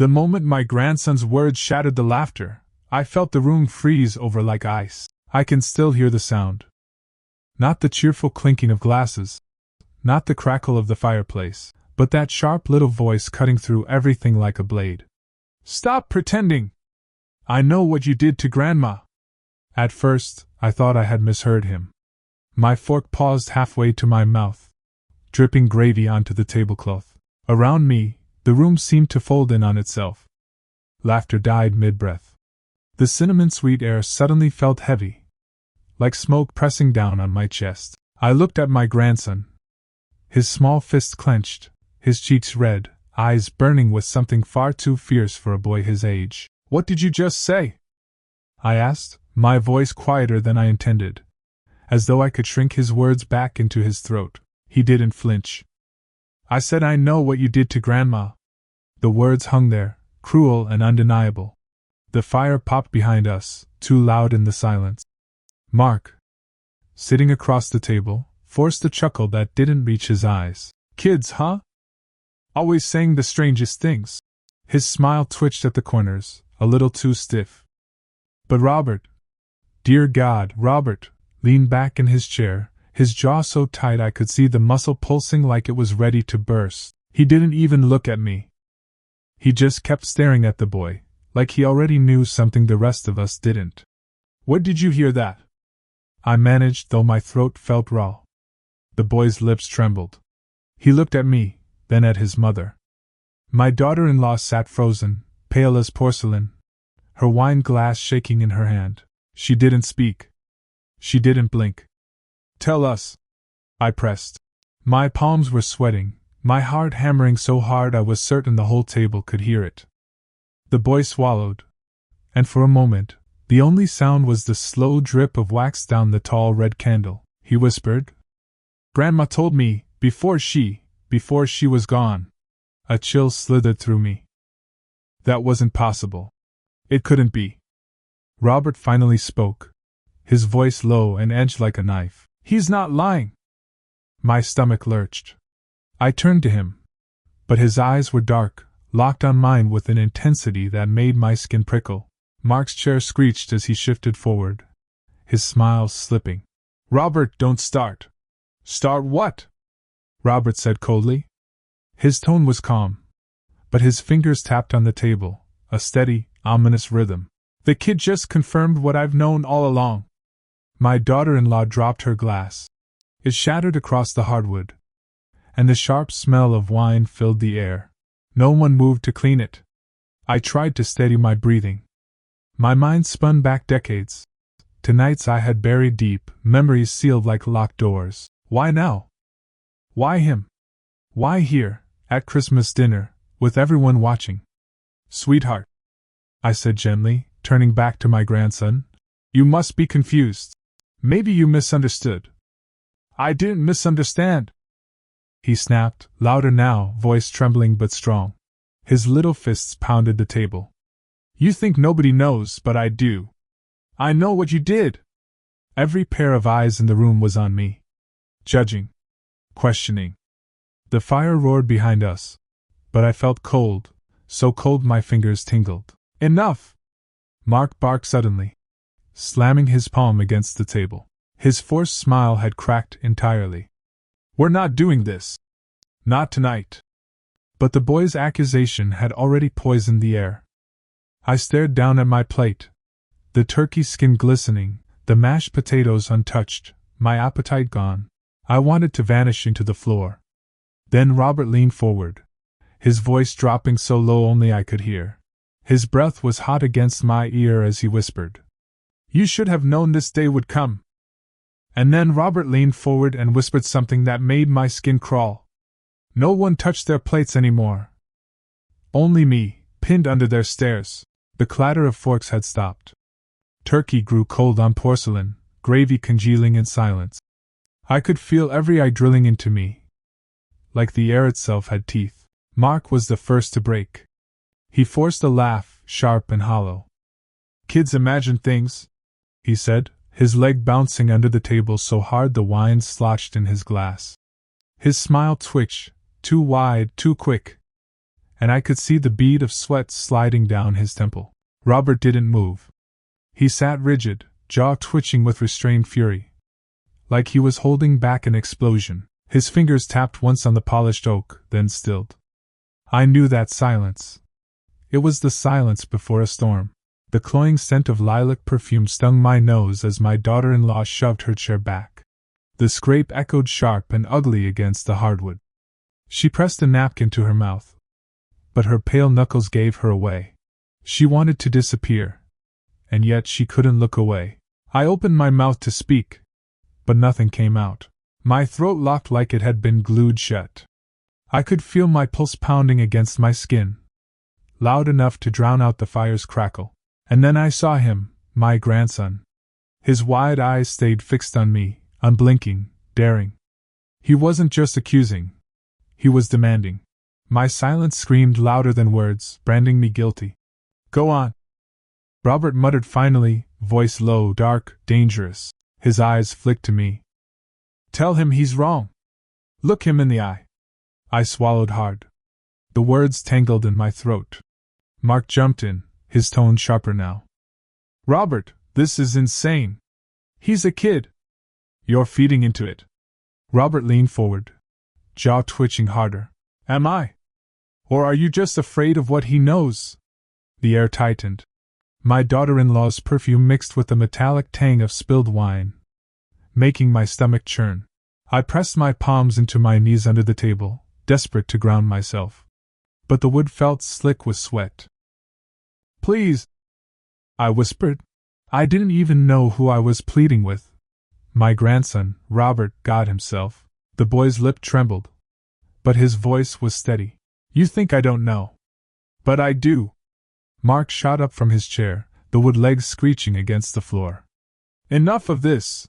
The moment my grandson's words shattered the laughter, I felt the room freeze over like ice. I can still hear the sound. Not the cheerful clinking of glasses, not the crackle of the fireplace, but that sharp little voice cutting through everything like a blade. "Stop pretending! I know what you did to Grandma!" At first, I thought I had misheard him. My fork paused halfway to my mouth, dripping gravy onto the tablecloth. Around me, the room seemed to fold in on itself. Laughter died mid-breath. The cinnamon-sweet air suddenly felt heavy, like smoke pressing down on my chest. I looked at my grandson. His small fists clenched, his cheeks red, eyes burning with something far too fierce for a boy his age. "What did you just say?" I asked, my voice quieter than I intended, as though I could shrink his words back into his throat. He didn't flinch. "I said I know what you did to Grandma." The words hung there, cruel and undeniable. The fire popped behind us, too loud in the silence. Mark, sitting across the table, forced a chuckle that didn't reach his eyes. "Kids, huh? Always saying the strangest things." His smile twitched at the corners, a little too stiff. But Robert, dear God, Robert, leaned back in his chair, his jaw so tight I could see the muscle pulsing like it was ready to burst. He didn't even look at me. He just kept staring at the boy, like he already knew something the rest of us didn't. "Where did you hear that?" I managed, though my throat felt raw. The boy's lips trembled. He looked at me, then at his mother. My daughter-in-law sat frozen, pale as porcelain, her wine glass shaking in her hand. She didn't speak. She didn't blink. "Tell us," I pressed. My palms were sweating, my heart hammering so hard I was certain the whole table could hear it. The boy swallowed, and for a moment, the only sound was the slow drip of wax down the tall red candle. He whispered, "Grandma told me, before she was gone." A chill slithered through me. That wasn't possible. It couldn't be. Robert finally spoke, his voice low and edged like a knife. "He's not lying." My stomach lurched. I turned to him, but his eyes were dark, locked on mine with an intensity that made my skin prickle. Mark's chair screeched as he shifted forward, his smile slipping. "Robert, don't start." "Start what?" Robert said coldly. His tone was calm, but his fingers tapped on the table, a steady, ominous rhythm. "The kid just confirmed what I've known all along." My daughter-in-law dropped her glass. It shattered across the hardwood, and the sharp smell of wine filled the air. No one moved to clean it. I tried to steady my breathing. My mind spun back decades, to nights I had buried deep, memories sealed like locked doors. Why now? Why him? Why here, at Christmas dinner, with everyone watching? "Sweetheart," I said gently, turning back to my grandson, "you must be confused. Maybe you misunderstood." "I didn't misunderstand," he snapped, louder now, voice trembling but strong. His little fists pounded the table. "You think nobody knows, but I do. I know what you did." Every pair of eyes in the room was on me, judging, questioning. The fire roared behind us, but I felt cold, so cold my fingers tingled. "Enough!" Mark barked suddenly, slamming his palm against the table. His forced smile had cracked entirely. "We're not doing this. Not tonight." But the boy's accusation had already poisoned the air. I stared down at my plate, the turkey skin glistening, the mashed potatoes untouched, my appetite gone. I wanted to vanish into the floor. Then Robert leaned forward, his voice dropping so low only I could hear. His breath was hot against my ear as he whispered, "You should have known this day would come." And then Robert leaned forward and whispered something that made my skin crawl. No one touched their plates anymore. Only me, pinned under their stares. The clatter of forks had stopped. Turkey grew cold on porcelain, gravy congealing in silence. I could feel every eye drilling into me, like the air itself had teeth. Mark was the first to break. He forced a laugh, sharp and hollow. "Kids imagine things," he said, his leg bouncing under the table so hard the wine sloshed in his glass. His smile twitched, too wide, too quick, and I could see the bead of sweat sliding down his temple. Robert didn't move. He sat rigid, jaw twitching with restrained fury, like he was holding back an explosion. His fingers tapped once on the polished oak, then stilled. I knew that silence. It was the silence before a storm. The cloying scent of lilac perfume stung my nose as my daughter-in-law shoved her chair back. The scrape echoed sharp and ugly against the hardwood. She pressed a napkin to her mouth, but her pale knuckles gave her away. She wanted to disappear, and yet she couldn't look away. I opened my mouth to speak, but nothing came out. My throat locked like it had been glued shut. I could feel my pulse pounding against my skin, loud enough to drown out the fire's crackle. And then I saw him, my grandson. His wide eyes stayed fixed on me, unblinking, daring. He wasn't just accusing. He was demanding. My silence screamed louder than words, branding me guilty. Go on. Robert muttered finally, voice low, dark, dangerous. His eyes flicked to me. Tell him he's wrong. Look him in the eye. I swallowed hard. The words tangled in my throat. Mark jumped in, his tone sharper now. Robert, this is insane. He's a kid. You're feeding into it. Robert leaned forward, jaw twitching harder. Am I? Or are you just afraid of what he knows? The air tightened. My daughter-in-law's perfume mixed with the metallic tang of spilled wine, making my stomach churn. I pressed my palms into my knees under the table, desperate to ground myself. But the wood felt slick with sweat. Please, I whispered. I didn't even know who I was pleading with. My grandson, Robert, God himself. The boy's lip trembled, but his voice was steady. You think I don't know. But I do. Mark shot up from his chair, the wood legs screeching against the floor. Enough of this.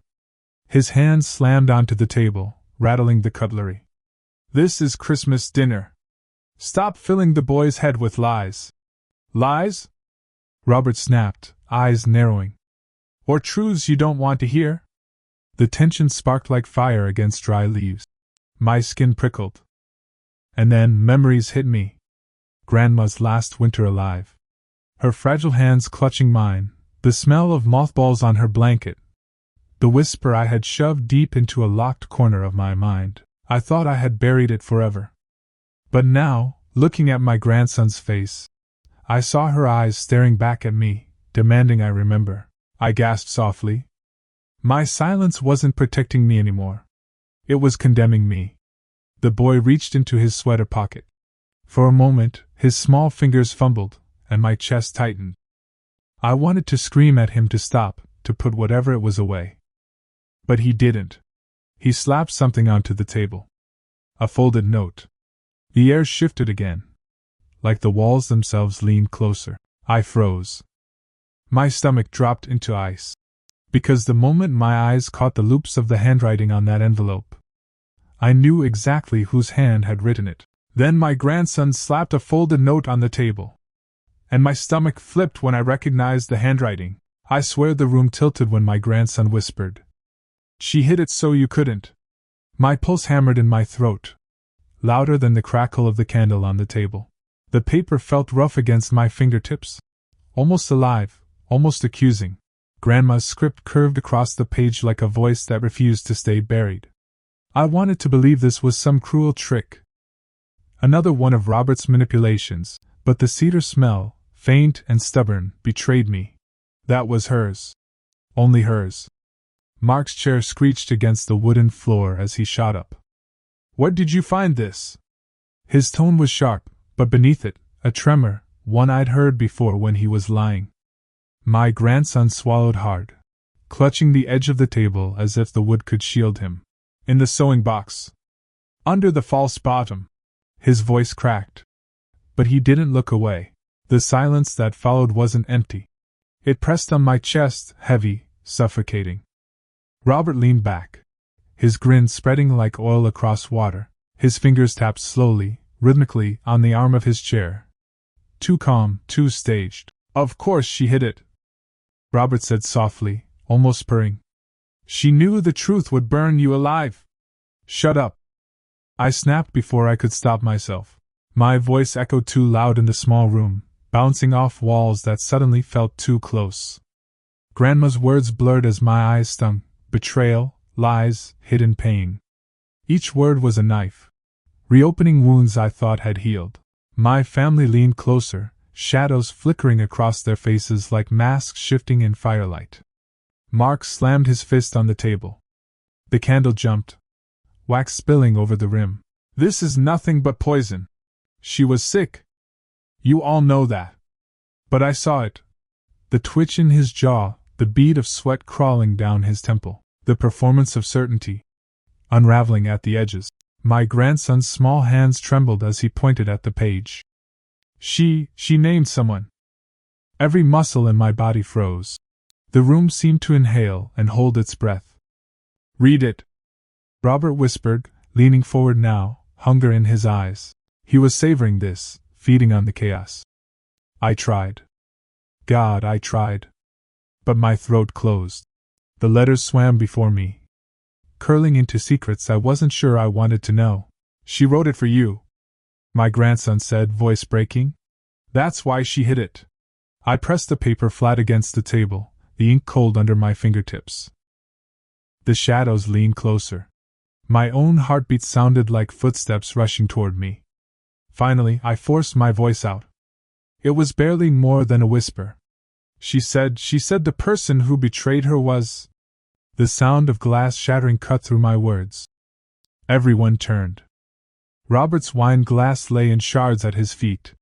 His hand slammed onto the table, rattling the cutlery. This is Christmas dinner. Stop filling the boy's head with lies. Lies? Robert snapped, eyes narrowing. Or truths you don't want to hear? The tension sparked like fire against dry leaves. My skin prickled. And then memories hit me. Grandma's last winter alive. Her fragile hands clutching mine, the smell of mothballs on her blanket. The whisper I had shoved deep into a locked corner of my mind. I thought I had buried it forever. But now, looking at my grandson's face, I saw her eyes staring back at me, demanding I remember. I gasped softly. My silence wasn't protecting me anymore. It was condemning me. The boy reached into his sweater pocket. For a moment, his small fingers fumbled, and my chest tightened. I wanted to scream at him to stop, to put whatever it was away. But he didn't. He slapped something onto the table. A folded note. The air shifted again. Like the walls themselves leaned closer. I froze. My stomach dropped into ice. Because the moment my eyes caught the loops of the handwriting on that envelope, I knew exactly whose hand had written it. Then my grandson slapped a folded note on the table. And my stomach flipped when I recognized the handwriting. I swear the room tilted when my grandson whispered. She hid it so you couldn't. My pulse hammered in my throat, louder than the crackle of the candle on the table. The paper felt rough against my fingertips, almost alive, almost accusing. Grandma's script curved across the page like a voice that refused to stay buried. I wanted to believe this was some cruel trick. Another one of Robert's manipulations, but the cedar smell, faint and stubborn, betrayed me. That was hers. Only hers. Mark's chair screeched against the wooden floor as he shot up. Where did you find this? His tone was sharp, but beneath it, a tremor, one I'd heard before when he was lying. My grandson swallowed hard, clutching the edge of the table as if the wood could shield him. In the sewing box. Under the false bottom. His voice cracked. But he didn't look away. The silence that followed wasn't empty. It pressed on my chest, heavy, suffocating. Robert leaned back, his grin spreading like oil across water. His fingers tapped slowly, rhythmically, on the arm of his chair. Too calm, too staged. Of course she hid it, Robert said softly, almost purring. She knew the truth would burn you alive. Shut up. I snapped before I could stop myself. My voice echoed too loud in the small room, bouncing off walls that suddenly felt too close. Grandma's words blurred as my eyes stung: betrayal, lies, hidden pain. Each word was a knife, reopening wounds I thought had healed. My family leaned closer, shadows flickering across their faces like masks shifting in firelight. Mark slammed his fist on the table. The candle jumped, wax spilling over the rim. "This is nothing but poison. She was sick. You all know that. But I saw it." The twitch in his jaw, the bead of sweat crawling down his temple, the performance of certainty, unraveling at the edges. My grandson's small hands trembled as he pointed at the page. She named someone. Every muscle in my body froze. The room seemed to inhale and hold its breath. "Read it," Robert whispered, leaning forward now, hunger in his eyes. He was savoring this, feeding on the chaos. I tried. God, I tried. But my throat closed. The letters swam before me, curling into secrets I wasn't sure I wanted to know. "She wrote it for you," my grandson said, voice breaking. "That's why she hid it." I pressed the paper flat against the table, the ink cold under my fingertips. The shadows leaned closer. My own heartbeat sounded like footsteps rushing toward me. Finally, I forced my voice out. It was barely more than a whisper. She said the person who betrayed her was... The sound of glass shattering cut through my words. Everyone turned. Robert's wine glass lay in shards at his feet,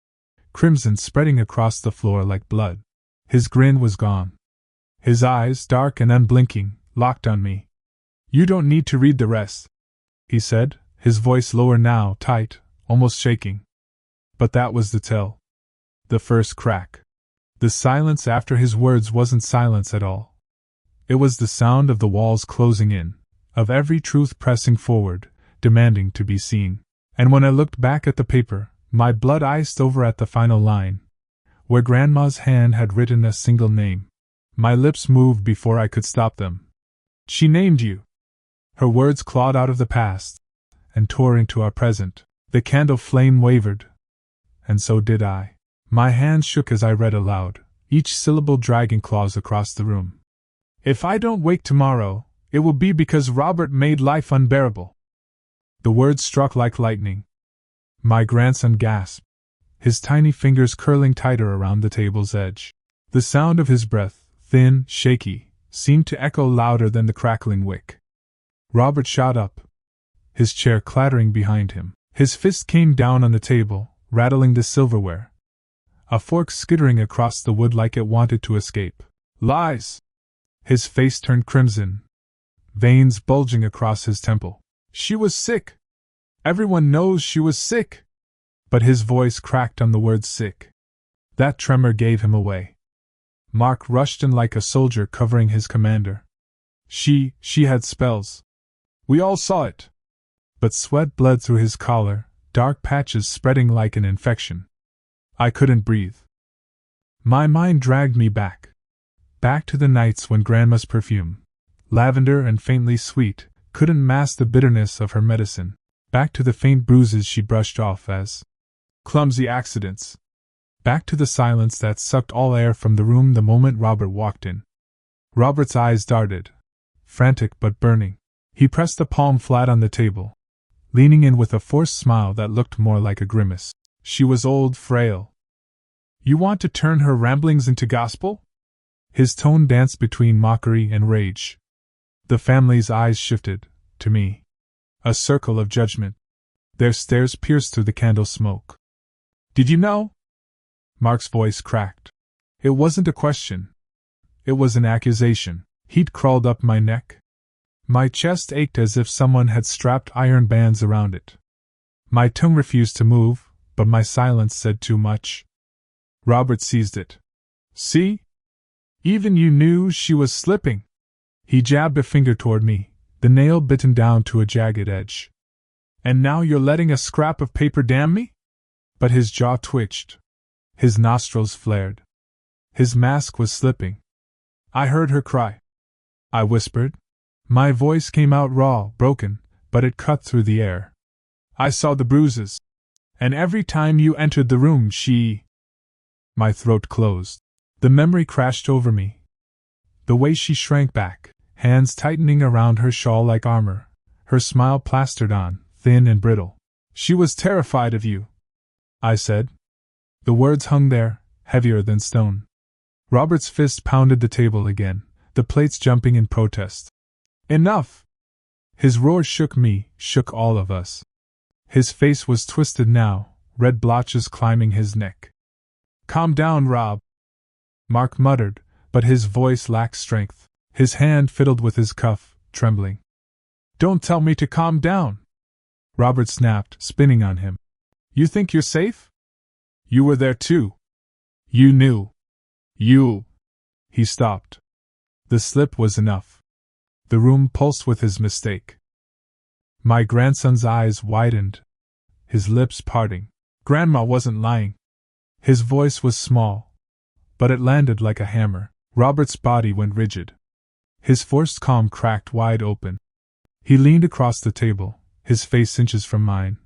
crimson spreading across the floor like blood. His grin was gone. His eyes, dark and unblinking, locked on me. "You don't need to read the rest," he said, his voice lower now, tight, almost shaking. But that was the tell. The first crack. The silence after his words wasn't silence at all. It was the sound of the walls closing in, of every truth pressing forward, demanding to be seen. And when I looked back at the paper, my blood iced over at the final line, where Grandma's hand had written a single name. My lips moved before I could stop them. "She named you." Her words clawed out of the past and tore into our present. The candle flame wavered, and so did I. My hands shook as I read aloud, each syllable dragging claws across the room. "If I don't wake tomorrow, it will be because Robert made life unbearable." The words struck like lightning. My grandson gasped, his tiny fingers curling tighter around the table's edge. The sound of his breath, thin, shaky, seemed to echo louder than the crackling wick. Robert shot up, his chair clattering behind him. His fist came down on the table, rattling the silverware, a fork skittering across the wood like it wanted to escape. "Lies!" His face turned crimson, veins bulging across his temple. "She was sick. Everyone knows she was sick." But his voice cracked on the word sick. That tremor gave him away. Mark rushed in like a soldier covering his commander. She had spells. We all saw it." But sweat bled through his collar, dark patches spreading like an infection. I couldn't breathe. My mind dragged me back to the nights when Grandma's perfume, lavender and faintly sweet, couldn't mask the bitterness of her medicine, back to the faint bruises she brushed off as clumsy accidents, back to the silence that sucked all air from the room the moment Robert walked in. Robert's eyes darted, frantic but burning. He pressed a palm flat on the table, leaning in with a forced smile that looked more like a grimace. "She was old, frail. You want to turn her ramblings into gospel?" His tone danced between mockery and rage. The family's eyes shifted, to me, a circle of judgment. Their stares pierced through the candle smoke. "Did you know?" Mark's voice cracked. It wasn't a question. It was an accusation. Heat crawled up my neck. My chest ached as if someone had strapped iron bands around it. My tongue refused to move, but my silence said too much. Robert seized it. "See? Even you knew she was slipping." He jabbed a finger toward me, the nail bitten down to a jagged edge. "And now you're letting a scrap of paper damn me?" But his jaw twitched. His nostrils flared. His mask was slipping. "I heard her cry," I whispered. My voice came out raw, broken, but it cut through the air. "I saw the bruises. And every time you entered the room, she. My throat closed. The memory crashed over me. The way she shrank back, hands tightening around her shawl like armor, her smile plastered on, thin and brittle. She was terrified of you, I said. The words hung there, heavier than stone. Robert's fist pounded the table again, the plates jumping in protest. Enough! His roar shook me, shook all of us. His face was twisted now, red blotches climbing his neck. Calm down, Rob, Mark muttered, but his voice lacked strength. His hand fiddled with his cuff, trembling. Don't tell me to calm down, Robert snapped, spinning on him. You think you're safe? You were there too. You knew. You. He stopped. The slip was enough. The room pulsed with his mistake. My grandson's eyes widened, his lips parting. Grandma wasn't lying. His voice was small, but it landed like a hammer. Robert's body went rigid. His forced calm cracked wide open. He leaned across the table, his face inches from mine,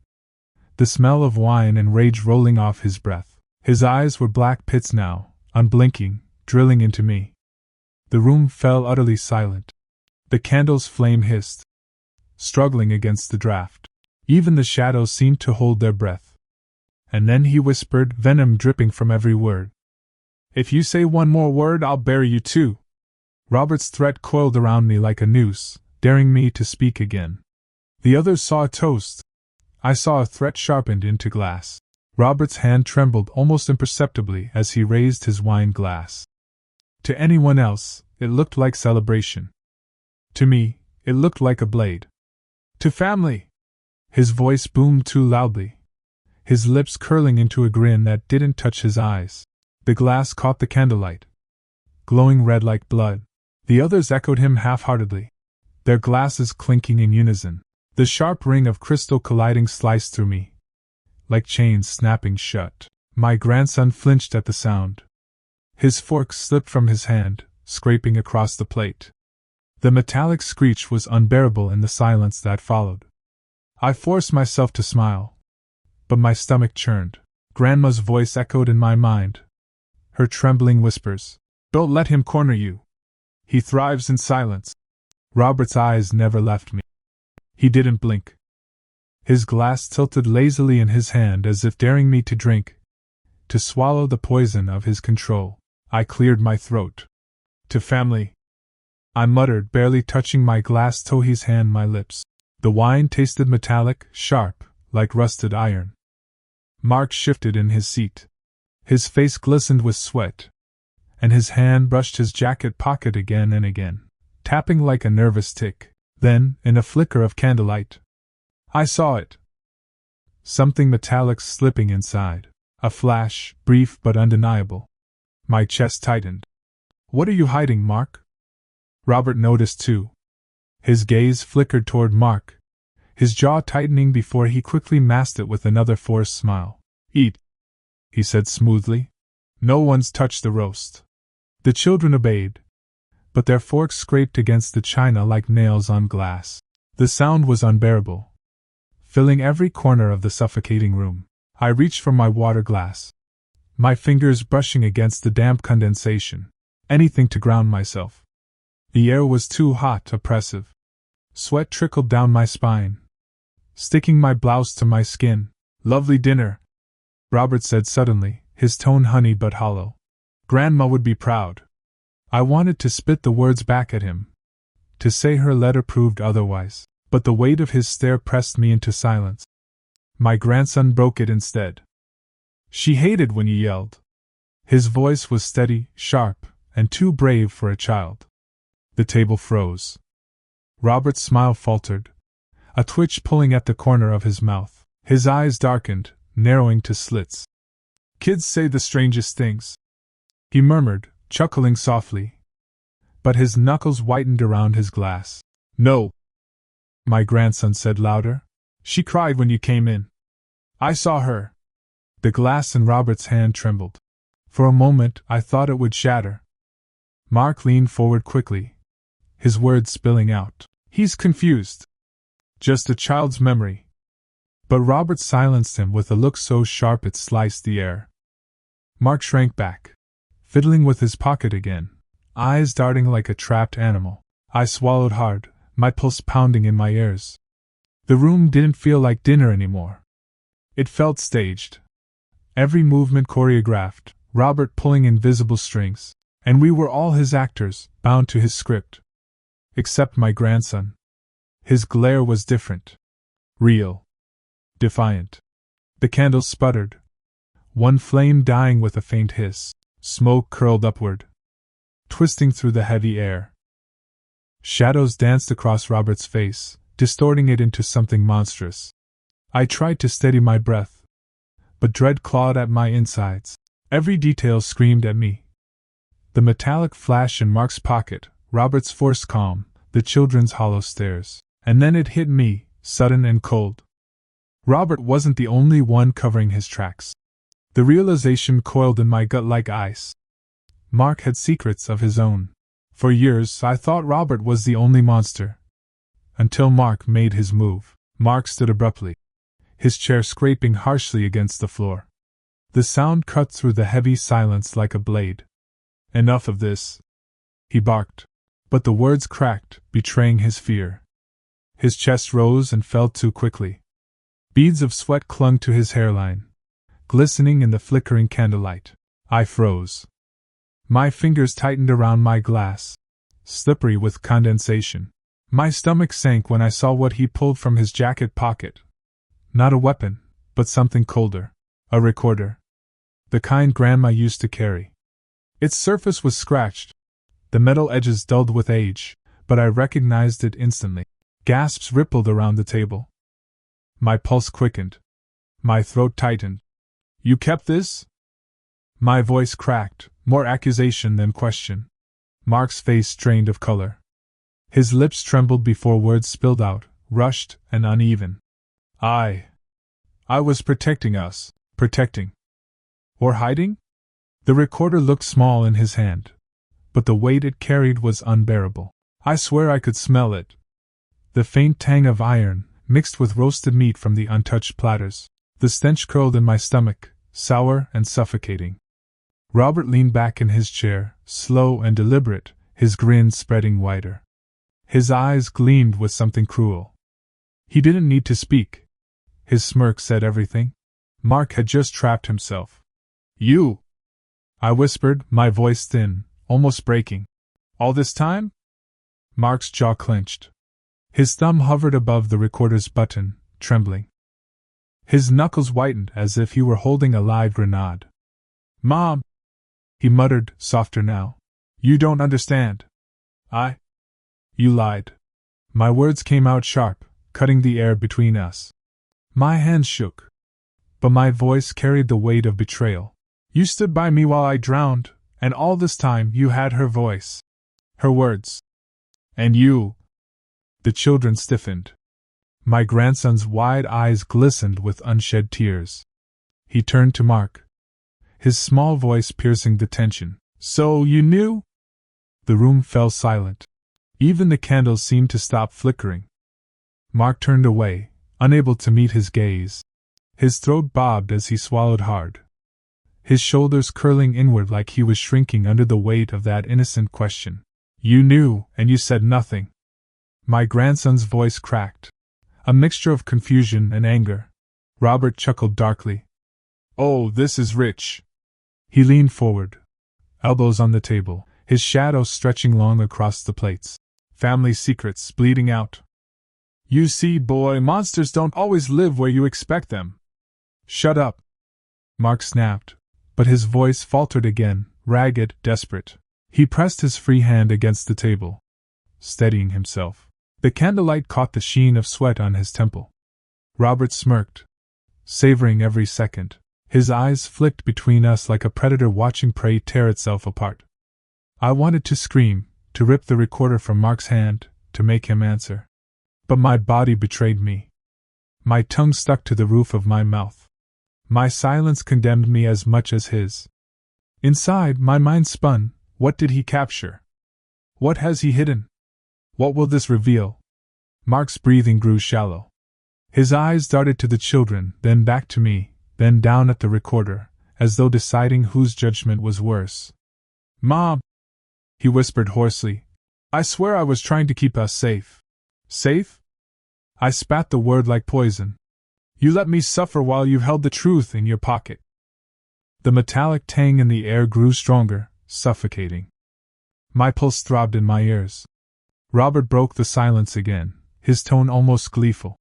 the smell of wine and rage rolling off his breath. His eyes were black pits now, unblinking, drilling into me. The room fell utterly silent. The candle's flame hissed, struggling against the draft. Even the shadows seemed to hold their breath. And then he whispered, venom dripping from every word. If you say one more word, I'll bury you too. Robert's threat coiled around me like a noose, daring me to speak again. The others saw a toast. I saw a threat sharpened into glass. Robert's hand trembled almost imperceptibly as he raised his wine glass. To anyone else, it looked like celebration. To me, it looked like a blade. To family! His voice boomed too loudly, his lips curling into a grin that didn't touch his eyes. The glass caught the candlelight, glowing red like blood. The others echoed him half-heartedly, their glasses clinking in unison. The sharp ring of crystal colliding sliced through me, like chains snapping shut. My grandson flinched at the sound. His fork slipped from his hand, scraping across the plate. The metallic screech was unbearable in the silence that followed. I forced myself to smile, but my stomach churned. Grandma's voice echoed in my mind, her trembling whispers. Don't let him corner you. He thrives in silence. Robert's eyes never left me. He didn't blink. His glass tilted lazily in his hand as if daring me to drink, to swallow the poison of his control. I cleared my throat. To family, I muttered, barely touching my glass Tohi's hand my lips. The wine tasted metallic, sharp, like rusted iron. Mark shifted in his seat. His face glistened with sweat, and his hand brushed his jacket pocket again and again, tapping like a nervous tick. Then, in a flicker of candlelight, I saw it. Something metallic slipping inside. A flash, brief but undeniable. My chest tightened. What are you hiding, Mark? Robert noticed too. His gaze flickered toward Mark, his jaw tightening before he quickly masked it with another forced smile. Eat, he said smoothly. No one's touched the roast. The children obeyed, but their forks scraped against the china like nails on glass. The sound was unbearable, filling every corner of the suffocating room. I reached for my water glass, my fingers brushing against the damp condensation. Anything to ground myself. The air was too hot, oppressive. Sweat trickled down my spine, sticking my blouse to my skin. Lovely dinner, Robert said suddenly, his tone honey but hollow. Grandma would be proud. I wanted to spit the words back at him, to say her letter proved otherwise, but the weight of his stare pressed me into silence. My grandson broke it instead. She hated when you yelled. His voice was steady, sharp, and too brave for a child. The table froze. Robert's smile faltered, a twitch pulling at the corner of his mouth. His eyes darkened, narrowing to slits. Kids say the strangest things, he murmured, chuckling softly, but his knuckles whitened around his glass. No, my grandson said louder. She cried when you came in. I saw her. The glass in Robert's hand trembled. For a moment I thought it would shatter. Mark leaned forward quickly, his words spilling out. He's confused. Just a child's memory. But Robert silenced him with a look so sharp it sliced the air. Mark shrank back, fiddling with his pocket again, eyes darting like a trapped animal. I swallowed hard, my pulse pounding in my ears. The room didn't feel like dinner anymore. It felt staged. Every movement choreographed, Robert pulling invisible strings, and we were all his actors, bound to his script. Except my grandson. His glare was different. Real. Defiant. The candles sputtered. One flame dying with a faint hiss. Smoke curled upward, twisting through the heavy air. Shadows danced across Robert's face, distorting it into something monstrous. I tried to steady my breath, but dread clawed at my insides. Every detail screamed at me. The metallic flash in Mark's pocket, Robert's forced calm, the children's hollow stares. And then it hit me, sudden and cold. Robert wasn't the only one covering his tracks. The realization coiled in my gut like ice. Mark had secrets of his own. For years I thought Robert was the only monster. Until Mark made his move. Mark stood abruptly, his chair scraping harshly against the floor. The sound cut through the heavy silence like a blade. "Enough of this," he barked. But the words cracked, betraying his fear. His chest rose and fell too quickly. Beads of sweat clung to his hairline, glistening in the flickering candlelight. I froze. My fingers tightened around my glass, slippery with condensation. My stomach sank when I saw what he pulled from his jacket pocket. Not a weapon, but something colder. A recorder. The kind Grandma used to carry. Its surface was scratched, the metal edges dulled with age, but I recognized it instantly. Gasps rippled around the table. My pulse quickened. My throat tightened. "You kept this?" My voice cracked, more accusation than question. Mark's face drained of color. His lips trembled before words spilled out, rushed and uneven. I was protecting us. Protecting. Or hiding? The recorder looked small in his hand, but the weight it carried was unbearable. I swear I could smell it. The faint tang of iron, mixed with roasted meat from the untouched platters. The stench curled in my stomach, sour and suffocating. Robert leaned back in his chair, slow and deliberate, his grin spreading wider. His eyes gleamed with something cruel. He didn't need to speak. His smirk said everything. Mark had just trapped himself. "You!" I whispered, my voice thin, almost breaking. "All this time?" Mark's jaw clenched. His thumb hovered above the recorder's button, trembling. His knuckles whitened as if he were holding a live grenade. "Mom!" he muttered, softer now. "You don't understand. You lied." My words came out sharp, cutting the air between us. My hands shook, but my voice carried the weight of betrayal. "You stood by me while I drowned, and all this time you had her voice. Her words. And you." The children stiffened. My grandson's wide eyes glistened with unshed tears. He turned to Mark, his small voice piercing the tension. "So you knew?" The room fell silent. Even the candles seemed to stop flickering. Mark turned away, unable to meet his gaze. His throat bobbed as he swallowed hard, his shoulders curling inward like he was shrinking under the weight of that innocent question. "You knew, and you said nothing." My grandson's voice cracked, a mixture of confusion and anger. Robert chuckled darkly. "Oh, this is rich." He leaned forward, elbows on the table, his shadow stretching long across the plates. "Family secrets bleeding out. You see, boy, monsters don't always live where you expect them." "Shut up," Mark snapped, but his voice faltered again, ragged, desperate. He pressed his free hand against the table, steadying himself. The candlelight caught the sheen of sweat on his temple. Robert smirked, savoring every second. His eyes flicked between us like a predator watching prey tear itself apart. I wanted to scream, to rip the recorder from Mark's hand, to make him answer. But my body betrayed me. My tongue stuck to the roof of my mouth. My silence condemned me as much as his. Inside, my mind spun. What did he capture? What has he hidden? What will this reveal? Mark's breathing grew shallow. His eyes darted to the children, then back to me, then down at the recorder, as though deciding whose judgment was worse. "Mom," he whispered hoarsely, "I swear I was trying to keep us safe." "Safe?" I spat the word like poison. "You let me suffer while you held the truth in your pocket." The metallic tang in the air grew stronger, suffocating. My pulse throbbed in my ears. Robert broke the silence again, his tone almost gleeful.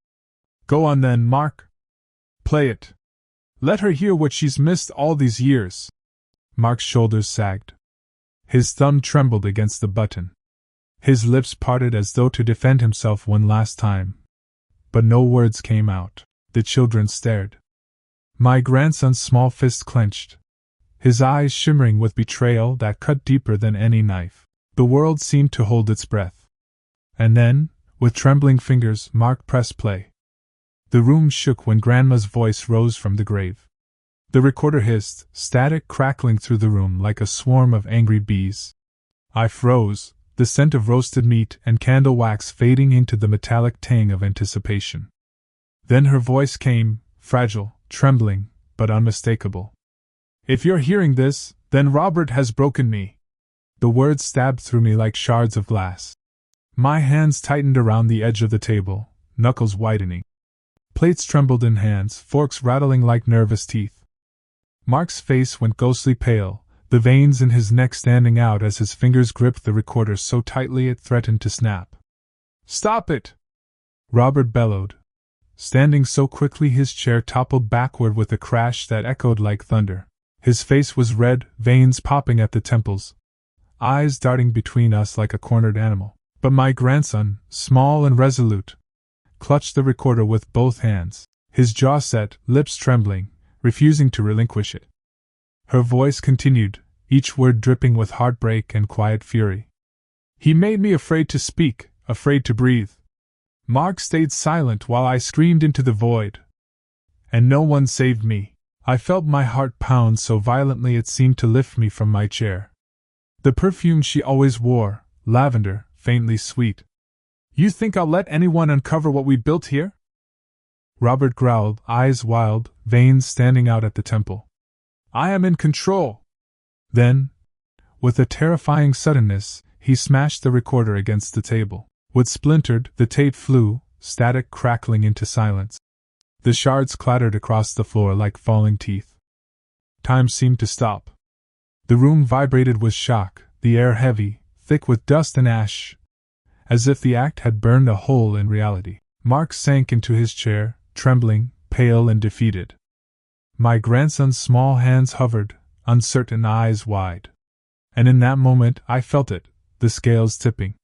"Go on then, Mark. Play it. Let her hear what she's missed all these years." Mark's shoulders sagged. His thumb trembled against the button. His lips parted as though to defend himself one last time. But no words came out. The children stared. My grandson's small fist clenched, his eyes shimmering with betrayal that cut deeper than any knife. The world seemed to hold its breath. And then, with trembling fingers, Mark pressed play. The room shook when Grandma's voice rose from the grave. The recorder hissed, static crackling through the room like a swarm of angry bees. I froze, the scent of roasted meat and candle wax fading into the metallic tang of anticipation. Then her voice came, fragile, trembling, but unmistakable. "If you're hearing this, then Robert has broken me." The words stabbed through me like shards of glass. My hands tightened around the edge of the table, knuckles whitening. Plates trembled in hands, forks rattling like nervous teeth. Mark's face went ghostly pale, the veins in his neck standing out as his fingers gripped the recorder so tightly it threatened to snap. "Stop it!" Robert bellowed. Standing so quickly his chair toppled backward with a crash that echoed like thunder. His face was red, veins popping at the temples, eyes darting between us like a cornered animal. But my grandson, small and resolute, clutched the recorder with both hands, his jaw set, lips trembling, refusing to relinquish it. Her voice continued, each word dripping with heartbreak and quiet fury. "He made me afraid to speak, afraid to breathe. Mark stayed silent while I screamed into the void. And no one saved me." I felt my heart pound so violently it seemed to lift me from my chair. The perfume she always wore, lavender, faintly sweet. "You think I'll let anyone uncover what we built here?" Robert growled, eyes wild, veins standing out at the temple. "I am in control." Then, with a terrifying suddenness, he smashed the recorder against the table. Wood splintered, the tape flew, static crackling into silence. The shards clattered across the floor like falling teeth. Time seemed to stop. The room vibrated with shock, the air heavy, thick with dust and ash, as if the act had burned a hole in reality. Mark sank into his chair, trembling, pale and defeated. My grandson's small hands hovered, uncertain, eyes wide. And in that moment I felt it, the scales tipping.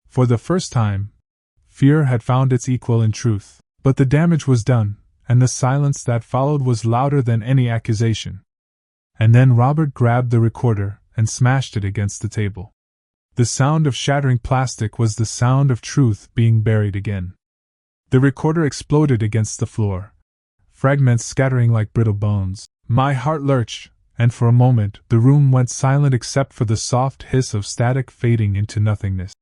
For the first time, fear had found its equal in truth. But the damage was done, and the silence that followed was louder than any accusation. And then Robert grabbed the recorder and smashed it against the table. The sound of shattering plastic was the sound of truth being buried again. The recorder exploded against the floor, fragments scattering like brittle bones. My heart lurched, and for a moment the room went silent except for the soft hiss of static fading into nothingness.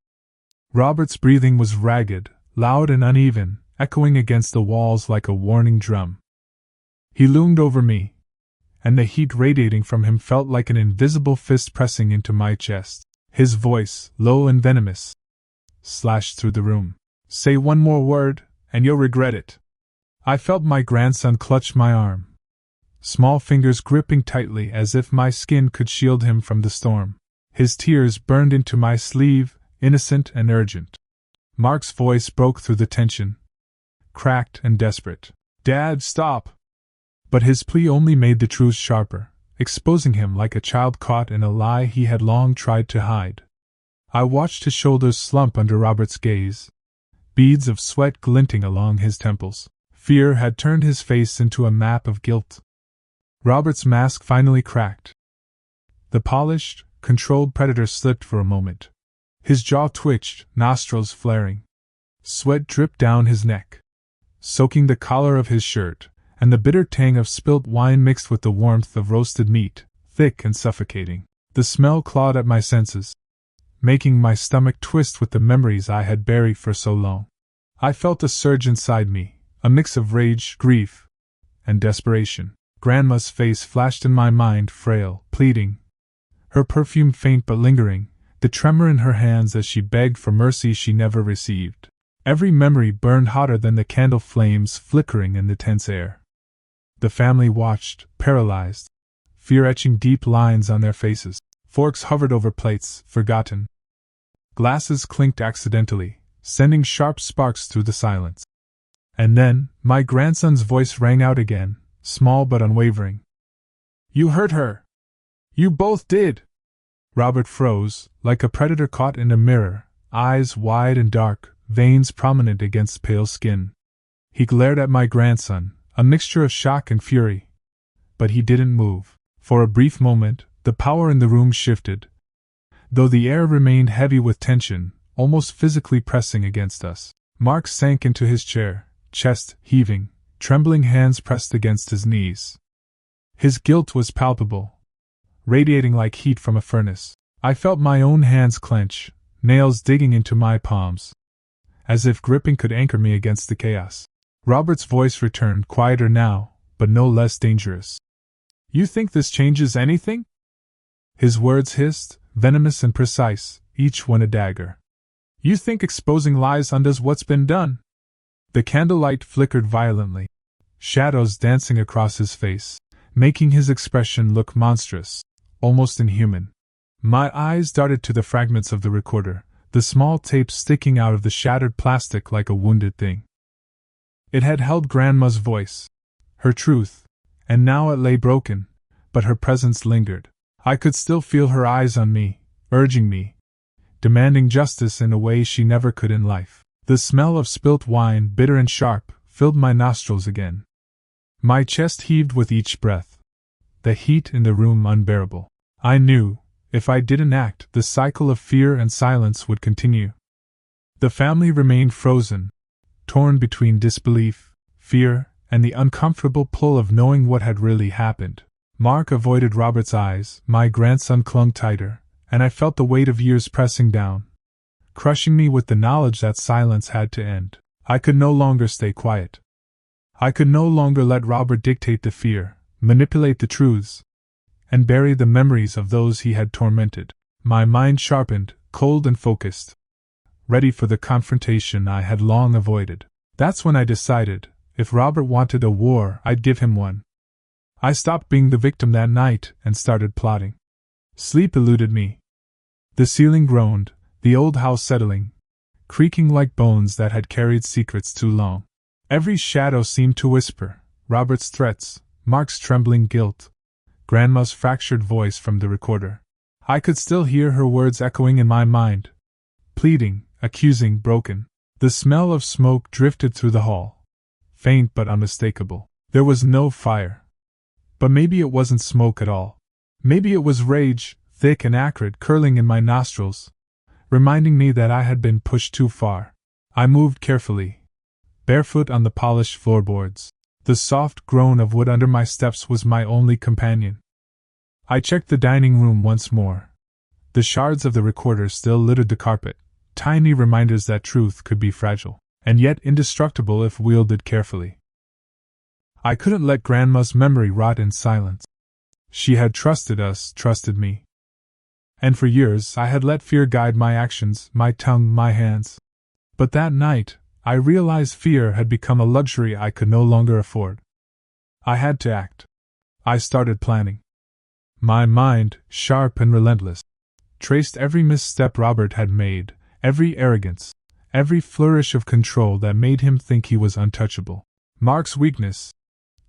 Robert's breathing was ragged, loud and uneven, echoing against the walls like a warning drum. He loomed over me, and the heat radiating from him felt like an invisible fist pressing into my chest. His voice, low and venomous, slashed through the room. "Say one more word, and you'll regret it." I felt my grandson clutch my arm, small fingers gripping tightly as if my skin could shield him from the storm. His tears burned into my sleeve, innocent and urgent. Mark's voice broke through the tension, cracked and desperate. "Dad, stop!" But his plea only made the truth sharper, exposing him like a child caught in a lie he had long tried to hide. I watched his shoulders slump under Robert's gaze, beads of sweat glinting along his temples. Fear had turned his face into a map of guilt. Robert's mask finally cracked. The polished, controlled predator slipped for a moment. His jaw twitched, nostrils flaring. Sweat dripped down his neck, soaking the collar of his shirt, and the bitter tang of spilt wine mixed with the warmth of roasted meat, thick and suffocating. The smell clawed at my senses, making my stomach twist with the memories I had buried for so long. I felt a surge inside me, a mix of rage, grief, and desperation. Grandma's face flashed in my mind, frail, pleading, her perfume faint but lingering, the tremor in her hands as she begged for mercy she never received. Every memory burned hotter than the candle flames flickering in the tense air. The family watched, paralyzed, fear etching deep lines on their faces. Forks hovered over plates, forgotten. Glasses clinked accidentally, sending sharp sparks through the silence. And then, my grandson's voice rang out again, small but unwavering. "You hurt her! You both did!" Robert froze, like a predator caught in a mirror, eyes wide and dark, veins prominent against pale skin. He glared at my grandson, a mixture of shock and fury. But he didn't move. For a brief moment, the power in the room shifted, though the air remained heavy with tension, almost physically pressing against us. Mark sank into his chair, chest heaving, trembling hands pressed against his knees. His guilt was palpable, radiating like heat from a furnace. I felt my own hands clench, nails digging into my palms, as if gripping could anchor me against the chaos. Robert's voice returned, quieter now, but no less dangerous. "You think this changes anything?" His words hissed, venomous and precise, each one a dagger. "You think exposing lies undoes what's been done?" The candlelight flickered violently, shadows dancing across his face, making his expression look monstrous, almost inhuman. My eyes darted to the fragments of the recorder, the small tapes sticking out of the shattered plastic like a wounded thing. It had held Grandma's voice, her truth, and now it lay broken, but her presence lingered. I could still feel her eyes on me, urging me, demanding justice in a way she never could in life. The smell of spilt wine, bitter and sharp, filled my nostrils again. My chest heaved with each breath, the heat in the room unbearable. I knew, if I didn't act, the cycle of fear and silence would continue. The family remained frozen, torn between disbelief, fear, and the uncomfortable pull of knowing what had really happened. Mark avoided Robert's eyes, my grandson clung tighter, and I felt the weight of years pressing down, crushing me with the knowledge that silence had to end. I could no longer stay quiet. I could no longer let Robert dictate the fear, manipulate the truths, and bury the memories of those he had tormented. My mind sharpened, cold and focused, ready for the confrontation I had long avoided. That's when I decided, if Robert wanted a war, I'd give him one. I stopped being the victim that night and started plotting. Sleep eluded me. The ceiling groaned, the old house settling, creaking like bones that had carried secrets too long. Every shadow seemed to whisper, Robert's threats, Mark's trembling guilt, Grandma's fractured voice from the recorder. I could still hear her words echoing in my mind, pleading, accusing, broken. The smell of smoke drifted through the hall, faint but unmistakable. There was no fire. But maybe it wasn't smoke at all. Maybe it was rage, thick and acrid, curling in my nostrils, reminding me that I had been pushed too far. I moved carefully, barefoot on the polished floorboards. The soft groan of wood under my steps was my only companion. I checked the dining room once more. The shards of the recorder still littered the carpet, tiny reminders that truth could be fragile, and yet indestructible if wielded carefully. I couldn't let Grandma's memory rot in silence. She had trusted us, trusted me. And for years I had let fear guide my actions, my tongue, my hands. But that night, I realized fear had become a luxury I could no longer afford. I had to act. I started planning. My mind, sharp and relentless, traced every misstep Robert had made, every arrogance, every flourish of control that made him think he was untouchable. Mark's weakness,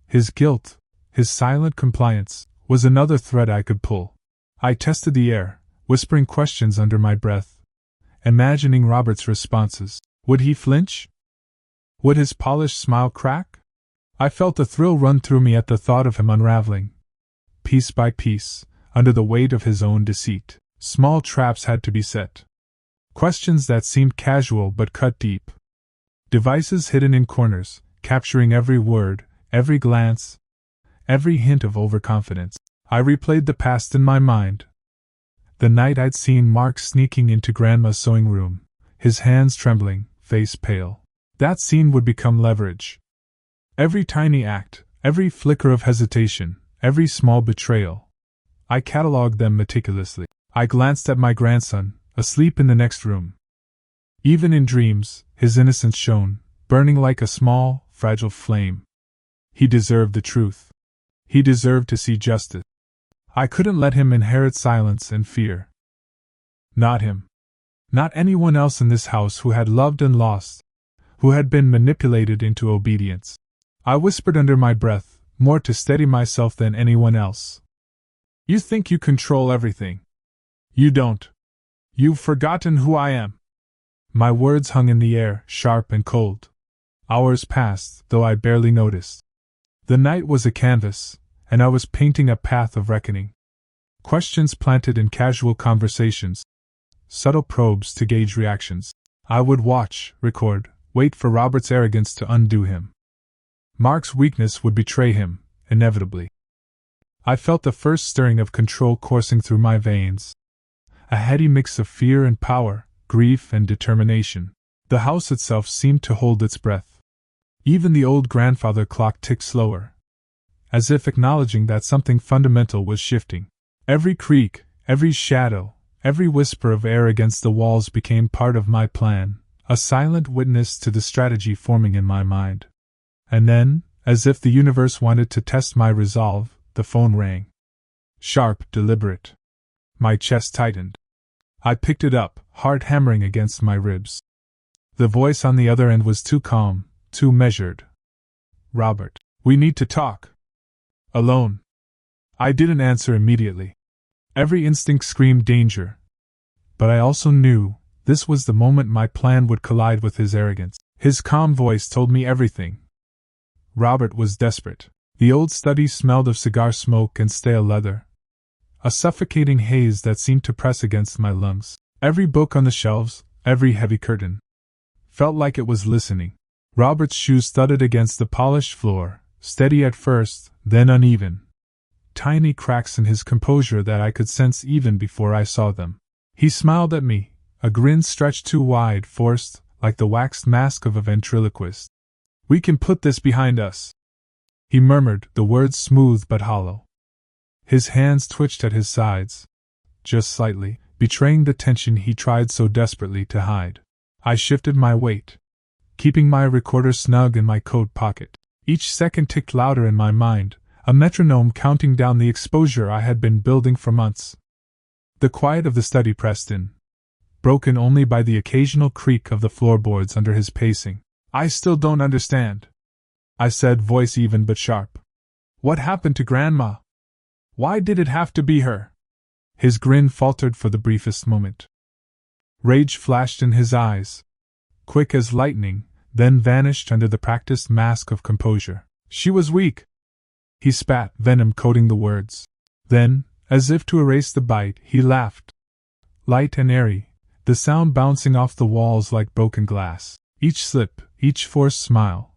his guilt, his silent compliance, was another thread I could pull. I tested the air, whispering questions under my breath, imagining Robert's responses. Would he flinch? Would his polished smile crack? I felt a thrill run through me at the thought of him unraveling, piece by piece, under the weight of his own deceit. Small traps had to be set. Questions that seemed casual but cut deep. Devices hidden in corners, capturing every word, every glance, every hint of overconfidence. I replayed the past in my mind. The night I'd seen Mark sneaking into Grandma's sewing room, his hands trembling, face pale. That scene would become leverage. Every tiny act, every flicker of hesitation, every small betrayal. I catalogued them meticulously. I glanced at my grandson, asleep in the next room. Even in dreams, his innocence shone, burning like a small, fragile flame. He deserved the truth. He deserved to see justice. I couldn't let him inherit silence and fear. Not him. Not anyone else in this house who had loved and lost, who had been manipulated into obedience. I whispered under my breath, more to steady myself than anyone else. You think you control everything. You don't. You've forgotten who I am. My words hung in the air, sharp and cold. Hours passed, though I barely noticed. The night was a canvas, and I was painting a path of reckoning. Questions planted in casual conversations. Subtle probes to gauge reactions. I would watch, record, wait for Robert's arrogance to undo him. Mark's weakness would betray him, inevitably. I felt the first stirring of control coursing through my veins. A heady mix of fear and power, grief and determination. The house itself seemed to hold its breath. Even the old grandfather clock ticked slower, as if acknowledging that something fundamental was shifting. Every creak, every shadow, every whisper of air against the walls became part of my plan, a silent witness to the strategy forming in my mind. And then, as if the universe wanted to test my resolve, the phone rang. Sharp, deliberate. My chest tightened. I picked it up, heart hammering against my ribs. The voice on the other end was too calm, too measured. Robert, we need to talk. Alone. I didn't answer immediately. Every instinct screamed danger. But I also knew this was the moment my plan would collide with his arrogance. His calm voice told me everything. Robert was desperate. The old study smelled of cigar smoke and stale leather. A suffocating haze that seemed to press against my lungs. Every book on the shelves, every heavy curtain, felt like it was listening. Robert's shoes thudded against the polished floor, steady at first, then uneven. Tiny cracks in his composure that I could sense even before I saw them. He smiled at me, a grin stretched too wide, forced, like the waxed mask of a ventriloquist. We can put this behind us. He murmured, the words smooth but hollow. His hands twitched at his sides, just slightly, betraying the tension he tried so desperately to hide. I shifted my weight, keeping my recorder snug in my coat pocket. Each second ticked louder in my mind, a metronome counting down the exposure I had been building for months. The quiet of the study pressed in, broken only by the occasional creak of the floorboards under his pacing. I still don't understand, I said, voice even but sharp. What happened to Grandma? Why did it have to be her? His grin faltered for the briefest moment. Rage flashed in his eyes, quick as lightning, then vanished under the practiced mask of composure. She was weak. He spat, venom coating the words. Then, as if to erase the bite, he laughed. Light and airy, the sound bouncing off the walls like broken glass. Each slip, each forced smile,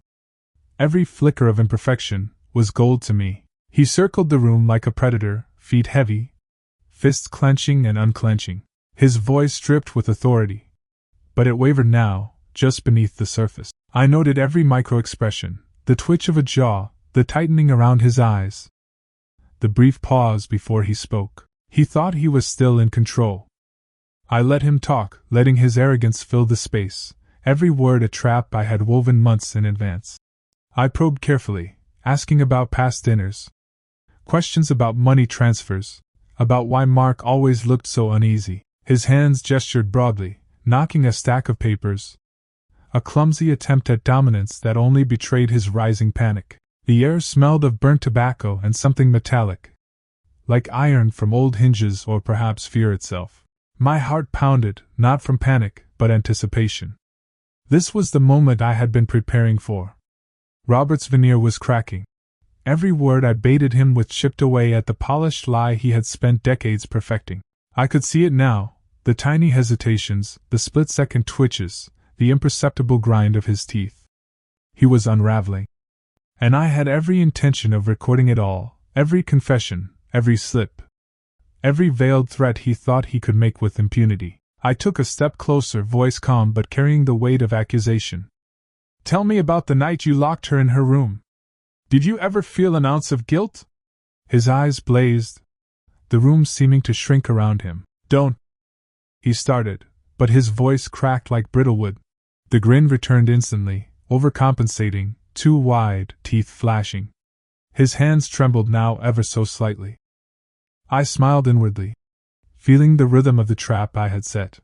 every flicker of imperfection, was gold to me. He circled the room like a predator, feet heavy, fists clenching and unclenching. His voice dripped with authority. But it wavered now, just beneath the surface. I noted every micro-expression, the twitch of a jaw, the tightening around his eyes, the brief pause before he spoke. He thought he was still in control. I let him talk, letting his arrogance fill the space, every word a trap I had woven months in advance. I probed carefully, asking about past dinners, questions about money transfers, about why Mark always looked so uneasy. His hands gestured broadly, knocking a stack of papers, a clumsy attempt at dominance that only betrayed his rising panic. The air smelled of burnt tobacco and something metallic, like iron from old hinges or perhaps fear itself. My heart pounded, not from panic, but anticipation. This was the moment I had been preparing for. Robert's veneer was cracking. Every word I baited him with chipped away at the polished lie he had spent decades perfecting. I could see it now, the tiny hesitations, the split-second twitches, the imperceptible grind of his teeth. He was unraveling. And I had every intention of recording it all, every confession, every slip, every veiled threat he thought he could make with impunity. I took a step closer, voice calm but carrying the weight of accusation. Tell me about the night you locked her in her room. Did you ever feel an ounce of guilt? His eyes blazed, the room seeming to shrink around him. Don't. He started, but his voice cracked like brittle wood. The grin returned instantly, overcompensating, two wide teeth flashing. His hands trembled now ever so slightly. I smiled inwardly, feeling the rhythm of the trap I had set.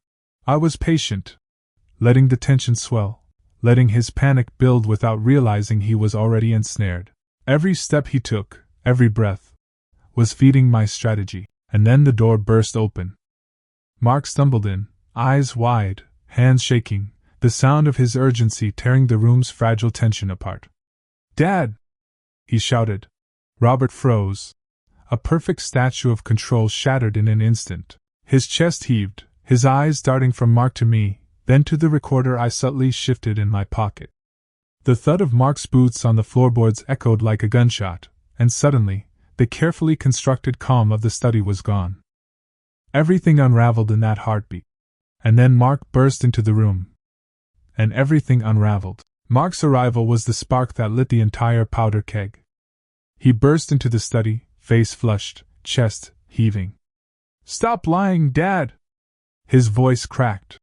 I was patient, letting the tension swell, letting his panic build without realizing he was already ensnared. Every step he took, every breath, was feeding my strategy. And then the door burst open. Mark stumbled in, eyes wide, hands shaking, the sound of his urgency tearing the room's fragile tension apart. "Dad!" he shouted. Robert froze. A perfect statue of control shattered in an instant. His chest heaved, his eyes darting from Mark to me, then to the recorder I subtly shifted in my pocket. The thud of Mark's boots on the floorboards echoed like a gunshot, and suddenly, the carefully constructed calm of the study was gone. Everything unraveled in that heartbeat. And then Mark burst into the room. And everything unraveled. Mark's arrival was the spark that lit the entire powder keg. He burst into the study, face flushed, chest heaving. "Stop lying, Dad!" His voice cracked,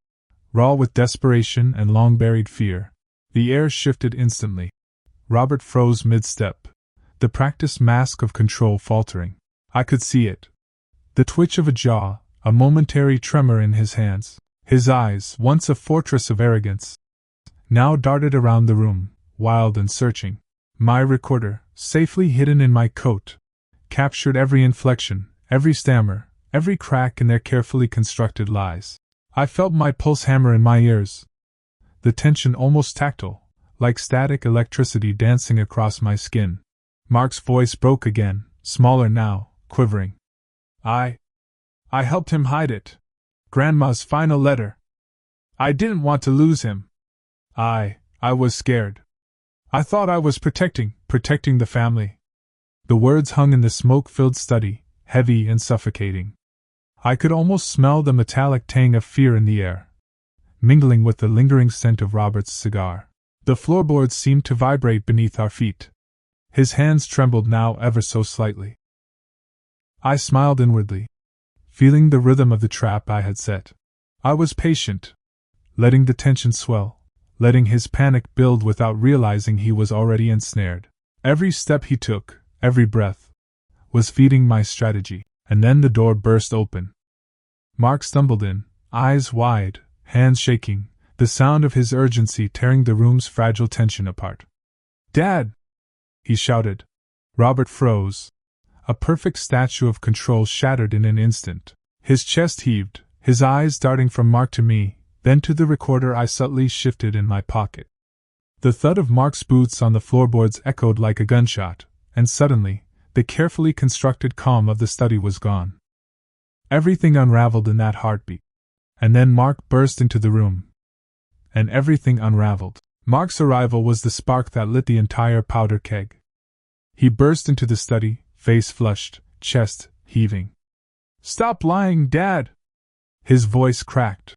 raw with desperation and long-buried fear. The air shifted instantly. Robert froze mid-step, the practiced mask of control faltering. I could see it. The twitch of a jaw, a momentary tremor in his hands. His eyes, once a fortress of arrogance, now darted around the room, wild and searching. My recorder, safely hidden in my coat, captured every inflection, every stammer, every crack in their carefully constructed lies. I felt my pulse hammer in my ears, the tension almost tactile, like static electricity dancing across my skin. Mark's voice broke again, smaller now, quivering. I helped him hide it. Grandma's final letter. I didn't want to lose him. I was scared. I thought I was protecting the family." The words hung in the smoke-filled study, heavy and suffocating. I could almost smell the metallic tang of fear in the air, mingling with the lingering scent of Robert's cigar. The floorboards seemed to vibrate beneath our feet. His hands trembled now ever so slightly. I smiled inwardly, feeling the rhythm of the trap I had set. I was patient, letting the tension swell, letting his panic build without realizing he was already ensnared. Every step he took, every breath, was feeding my strategy. And then the door burst open. Mark stumbled in, eyes wide, hands shaking, the sound of his urgency tearing the room's fragile tension apart. "Dad!" he shouted. Robert froze. A perfect statue of control shattered in an instant. His chest heaved, his eyes darting from Mark to me, then to the recorder I subtly shifted in my pocket. The thud of Mark's boots on the floorboards echoed like a gunshot, and suddenly, the carefully constructed calm of the study was gone. Everything unraveled in that heartbeat. And then Mark burst into the room. And everything unraveled. Mark's arrival was the spark that lit the entire powder keg. He burst into the study, face flushed, chest heaving. "Stop lying, Dad!" His voice cracked,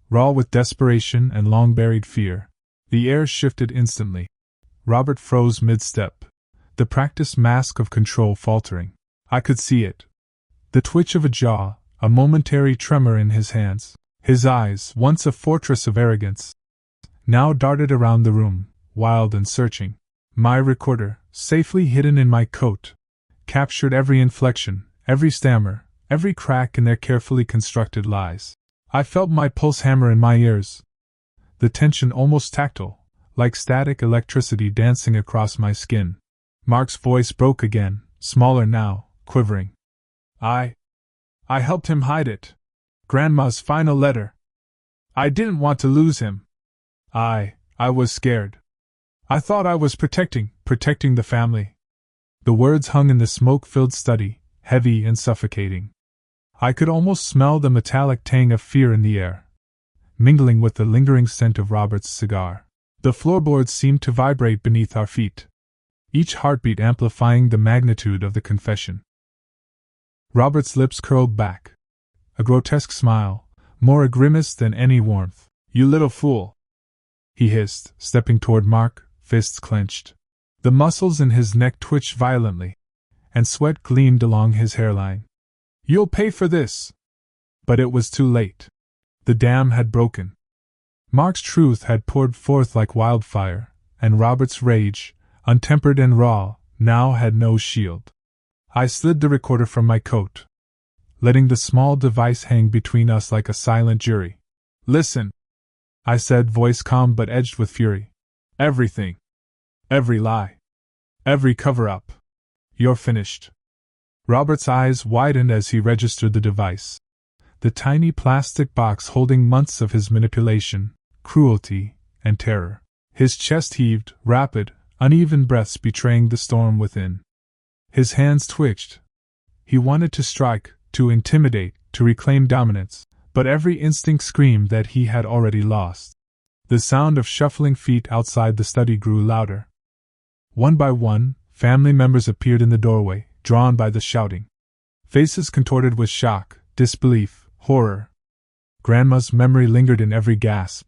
raw with desperation and long-buried fear. The air shifted instantly. Robert froze mid-step, the practiced mask of control faltering. I could see it. The twitch of a jaw, a momentary tremor in his hands. His eyes, once a fortress of arrogance, now darted around the room, wild and searching. My recorder, safely hidden in my coat, captured every inflection, every stammer, every crack in their carefully constructed lies. I felt my pulse hammer in my ears, the tension almost tactile, like static electricity dancing across my skin. Mark's voice broke again, smaller now, quivering. I helped him hide it. Grandma's final letter. I didn't want to lose him. I was scared. I thought I was protecting the family. The words hung in the smoke-filled study, heavy and suffocating. I could almost smell the metallic tang of fear in the air, mingling with the lingering scent of Robert's cigar. The floorboards seemed to vibrate beneath our feet, each heartbeat amplifying the magnitude of the confession. Robert's lips curled back, a grotesque smile, more a grimace than any warmth. "You little fool!" he hissed, stepping toward Mark, fists clenched. The muscles in his neck twitched violently, and sweat gleamed along his hairline. "You'll pay for this!" But it was too late. The dam had broken. Mark's truth had poured forth like wildfire, and Robert's rage, untempered and raw, now had no shield. I slid the recorder from my coat, letting the small device hang between us like a silent jury. "Listen," I said, voice calm but edged with fury. "Everything. Every lie. Every cover-up. You're finished." Robert's eyes widened as he registered the device. The tiny plastic box holding months of his manipulation, cruelty, and terror. His chest heaved, rapid, uneven breaths betraying the storm within. His hands twitched. He wanted to strike, to intimidate, to reclaim dominance, but every instinct screamed that he had already lost. The sound of shuffling feet outside the study grew louder. One by one, family members appeared in the doorway, drawn by the shouting. Faces contorted with shock, disbelief, horror. Grandma's memory lingered in every gasp,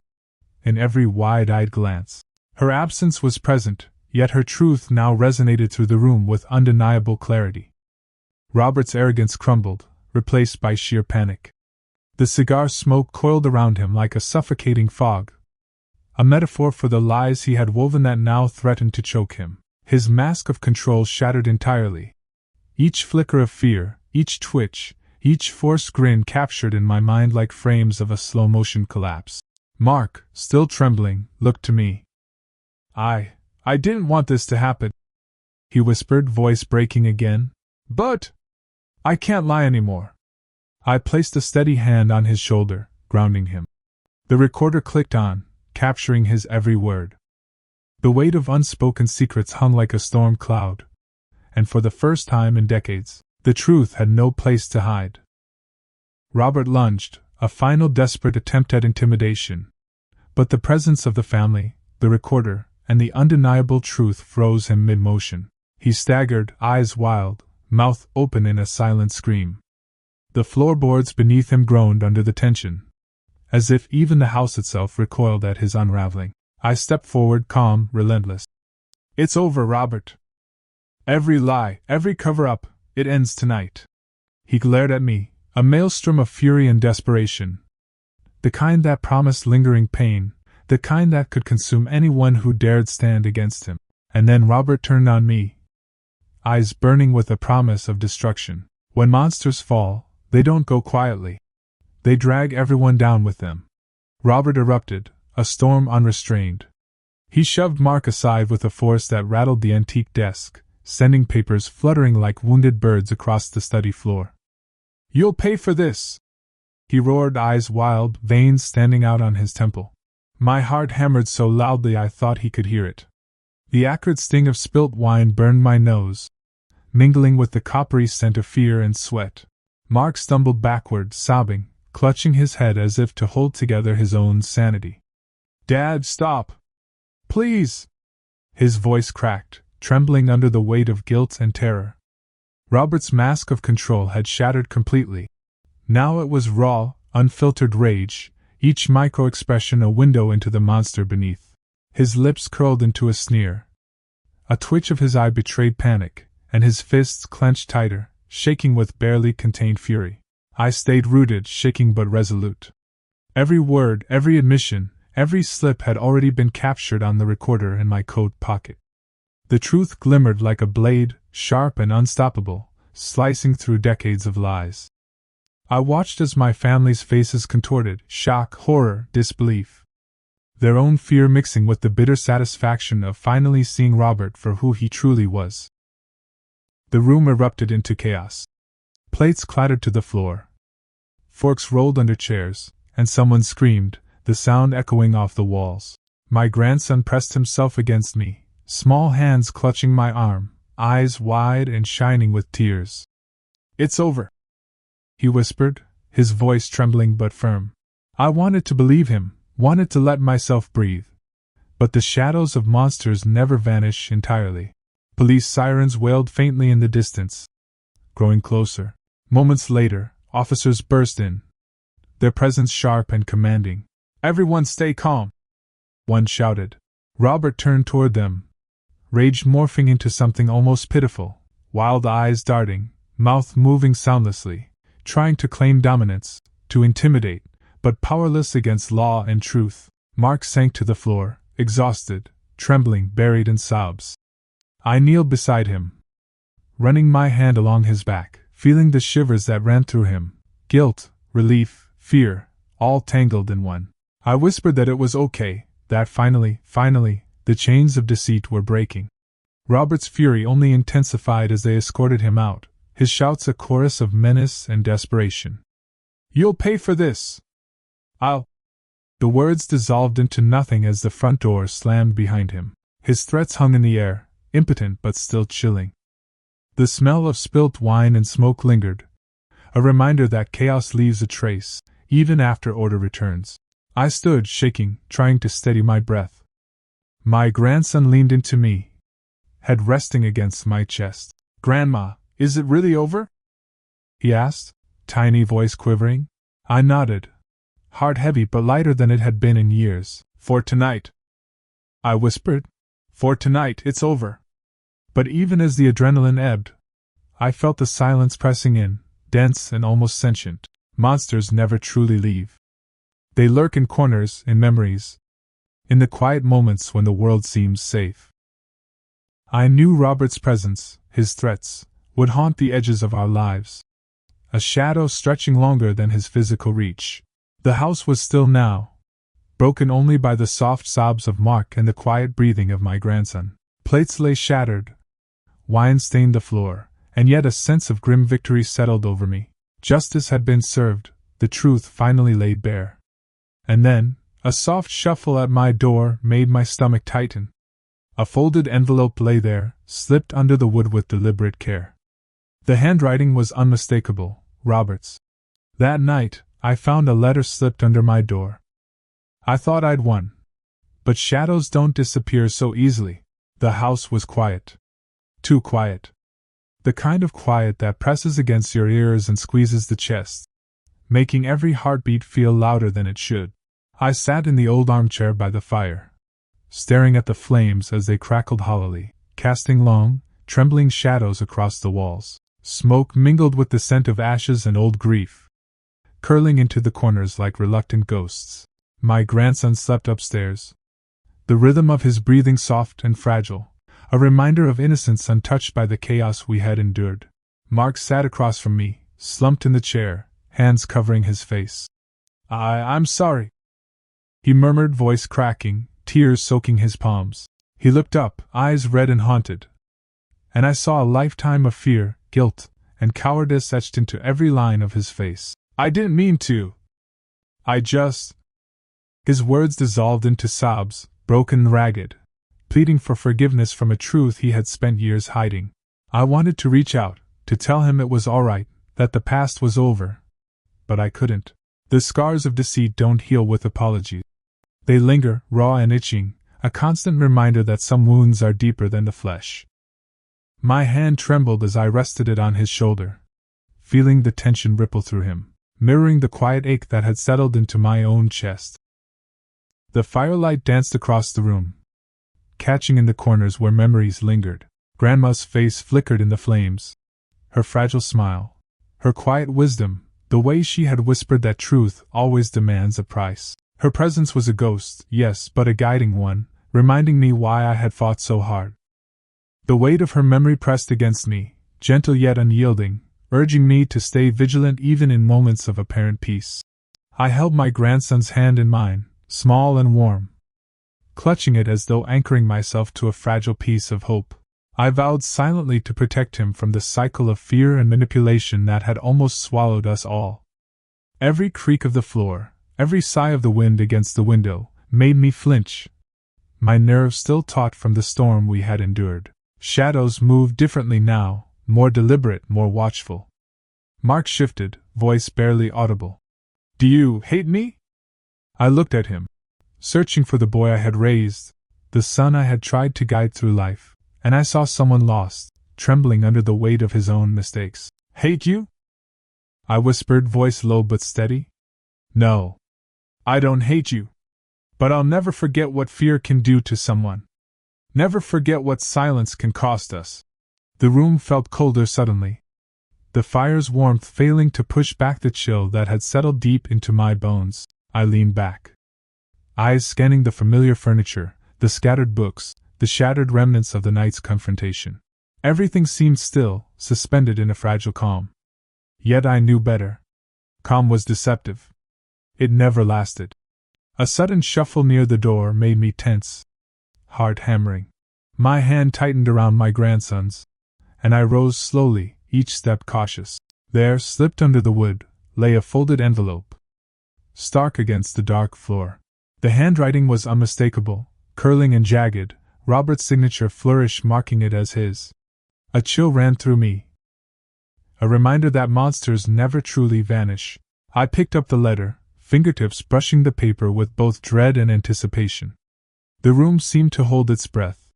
in every wide-eyed glance. Her absence was present, yet her truth now resonated through the room with undeniable clarity. Robert's arrogance crumbled, replaced by sheer panic. The cigar smoke coiled around him like a suffocating fog, a metaphor for the lies he had woven that now threatened to choke him. His mask of control shattered entirely. Each flicker of fear, each twitch, each forced grin captured in my mind like frames of a slow-motion collapse. Mark, still trembling, looked to me. I didn't want this to happen," he whispered, voice breaking again. "But I can't lie anymore." I placed a steady hand on his shoulder, grounding him. The recorder clicked on, capturing his every word. The weight of unspoken secrets hung like a storm cloud, and for the first time in decades, the truth had no place to hide. Robert lunged, a final desperate attempt at intimidation, but the presence of the family, the recorder, and the undeniable truth froze him mid-motion. He staggered, eyes wild, mouth open in a silent scream. The floorboards beneath him groaned under the tension, as if even the house itself recoiled at his unraveling. I stepped forward, calm, relentless. "It's over, Robert. Every lie, every cover-up, it ends tonight." He glared at me, a maelstrom of fury and desperation. The kind that promised lingering pain, the kind that could consume anyone who dared stand against him. And then Robert turned on me, eyes burning with the promise of destruction. When monsters fall, they don't go quietly. They drag everyone down with them. Robert erupted, a storm unrestrained. He shoved Mark aside with a force that rattled the antique desk, sending papers fluttering like wounded birds across the study floor. "You'll pay for this!" he roared, eyes wild, veins standing out on his temple. My heart hammered so loudly I thought he could hear it. The acrid sting of spilt wine burned my nose, mingling with the coppery scent of fear and sweat. Mark stumbled backward, sobbing, clutching his head as if to hold together his own sanity. "Dad, stop! Please!" His voice cracked, trembling under the weight of guilt and terror. Robert's mask of control had shattered completely. Now it was raw, unfiltered rage, each micro-expression a window into the monster beneath. His lips curled into a sneer. A twitch of his eye betrayed panic, and his fists clenched tighter, shaking with barely contained fury. I stayed rooted, shaking but resolute. Every word, every admission, every slip had already been captured on the recorder in my coat pocket. The truth glimmered like a blade, sharp and unstoppable, slicing through decades of lies. I watched as my family's faces contorted, shock, horror, disbelief. Their own fear mixing with the bitter satisfaction of finally seeing Robert for who he truly was. The room erupted into chaos. Plates clattered to the floor. Forks rolled under chairs, and someone screamed, the sound echoing off the walls. My grandson pressed himself against me, small hands clutching my arm, eyes wide and shining with tears. "It's over," he whispered, his voice trembling but firm. I wanted to believe him, wanted to let myself breathe. But the shadows of monsters never vanish entirely. Police sirens wailed faintly in the distance, growing closer. Moments later, officers burst in, their presence sharp and commanding. "Everyone stay calm," one shouted. Robert turned toward them, rage morphing into something almost pitiful, wild eyes darting, mouth moving soundlessly, trying to claim dominance, to intimidate, but powerless against law and truth. Mark sank to the floor, exhausted, trembling, buried in sobs. I kneeled beside him, running my hand along his back, feeling the shivers that ran through him, guilt, relief, fear, all tangled in one. I whispered that it was okay, that finally, the chains of deceit were breaking. Robert's fury only intensified as they escorted him out, his shouts a chorus of menace and desperation. "You'll pay for this! I'll—" The words dissolved into nothing as the front door slammed behind him. His threats hung in the air, impotent but still chilling. The smell of spilt wine and smoke lingered, a reminder that chaos leaves a trace, even after order returns. I stood, shaking, trying to steady my breath. My grandson leaned into me, head resting against my chest. "Grandma, is it really over?" he asked, tiny voice quivering. I nodded, heart heavy but lighter than it had been in years. "For tonight," I whispered. "For tonight, it's over." But even as the adrenaline ebbed, I felt the silence pressing in, dense and almost sentient. Monsters never truly leave. They lurk in corners, in memories, in the quiet moments when the world seems safe. I knew Robert's presence, his threats, would haunt the edges of our lives, a shadow stretching longer than his physical reach. The house was still now, broken only by the soft sobs of Mark and the quiet breathing of my grandson. Plates lay shattered, wine stained the floor, and yet a sense of grim victory settled over me. Justice had been served, the truth finally laid bare. And then, a soft shuffle at my door made my stomach tighten. A folded envelope lay there, slipped under the wood with deliberate care. The handwriting was unmistakable, Robert's. That night, I found a letter slipped under my door. I thought I'd won. But shadows don't disappear so easily. The house was quiet. Too quiet. The kind of quiet that presses against your ears and squeezes the chest, making every heartbeat feel louder than it should. I sat in the old armchair by the fire, staring at the flames as they crackled hollowly, casting long, trembling shadows across the walls. Smoke mingled with the scent of ashes and old grief, curling into the corners like reluctant ghosts. My grandson slept upstairs, the rhythm of his breathing soft and fragile, a reminder of innocence untouched by the chaos we had endured. Mark sat across from me, slumped in the chair, hands covering his face. I'm sorry," he murmured, voice cracking, tears soaking his palms. He looked up, eyes red and haunted, and I saw a lifetime of fear, guilt, and cowardice etched into every line of his face. "I didn't mean to. I just—" His words dissolved into sobs, broken, ragged, pleading for forgiveness from a truth he had spent years hiding. I wanted to reach out, to tell him it was all right, that the past was over. But I couldn't. The scars of deceit don't heal with apologies. They linger, raw and itching, a constant reminder that some wounds are deeper than the flesh. My hand trembled as I rested it on his shoulder, feeling the tension ripple through him, mirroring the quiet ache that had settled into my own chest. The firelight danced across the room, catching in the corners where memories lingered. Grandma's face flickered in the flames, her fragile smile, her quiet wisdom, the way she had whispered that truth always demands a price. Her presence was a ghost, yes, but a guiding one, reminding me why I had fought so hard. The weight of her memory pressed against me, gentle yet unyielding, urging me to stay vigilant even in moments of apparent peace. I held my grandson's hand in mine, small and warm, clutching it as though anchoring myself to a fragile piece of hope. I vowed silently to protect him from the cycle of fear and manipulation that had almost swallowed us all. Every creak of the floor, every sigh of the wind against the window, made me flinch, my nerves still taut from the storm we had endured. Shadows moved differently now, more deliberate, more watchful. Mark shifted, voice barely audible. "Do you hate me?" I looked at him, searching for the boy I had raised, the son I had tried to guide through life, and I saw someone lost, trembling under the weight of his own mistakes. "Hate you?" I whispered, voice low but steady. "No. I don't hate you. But I'll never forget what fear can do to someone. Never forget what silence can cost us. The room felt colder suddenly, the fire's warmth failing to push back the chill that had settled deep into my bones. I leaned back, eyes scanning the familiar furniture, the scattered books, the shattered remnants of the night's confrontation. Everything seemed still, suspended in a fragile calm. Yet I knew better. Calm was deceptive. It never lasted. A sudden shuffle near the door made me tense, heart hammering. My hand tightened around my grandson's, and I rose slowly, each step cautious. There, slipped under the wood, lay a folded envelope, stark against the dark floor. The handwriting was unmistakable, curling and jagged, Robert's signature flourish marking it as his. A chill ran through me, a reminder that monsters never truly vanish. I picked up the letter, fingertips brushing the paper with both dread and anticipation. The room seemed to hold its breath,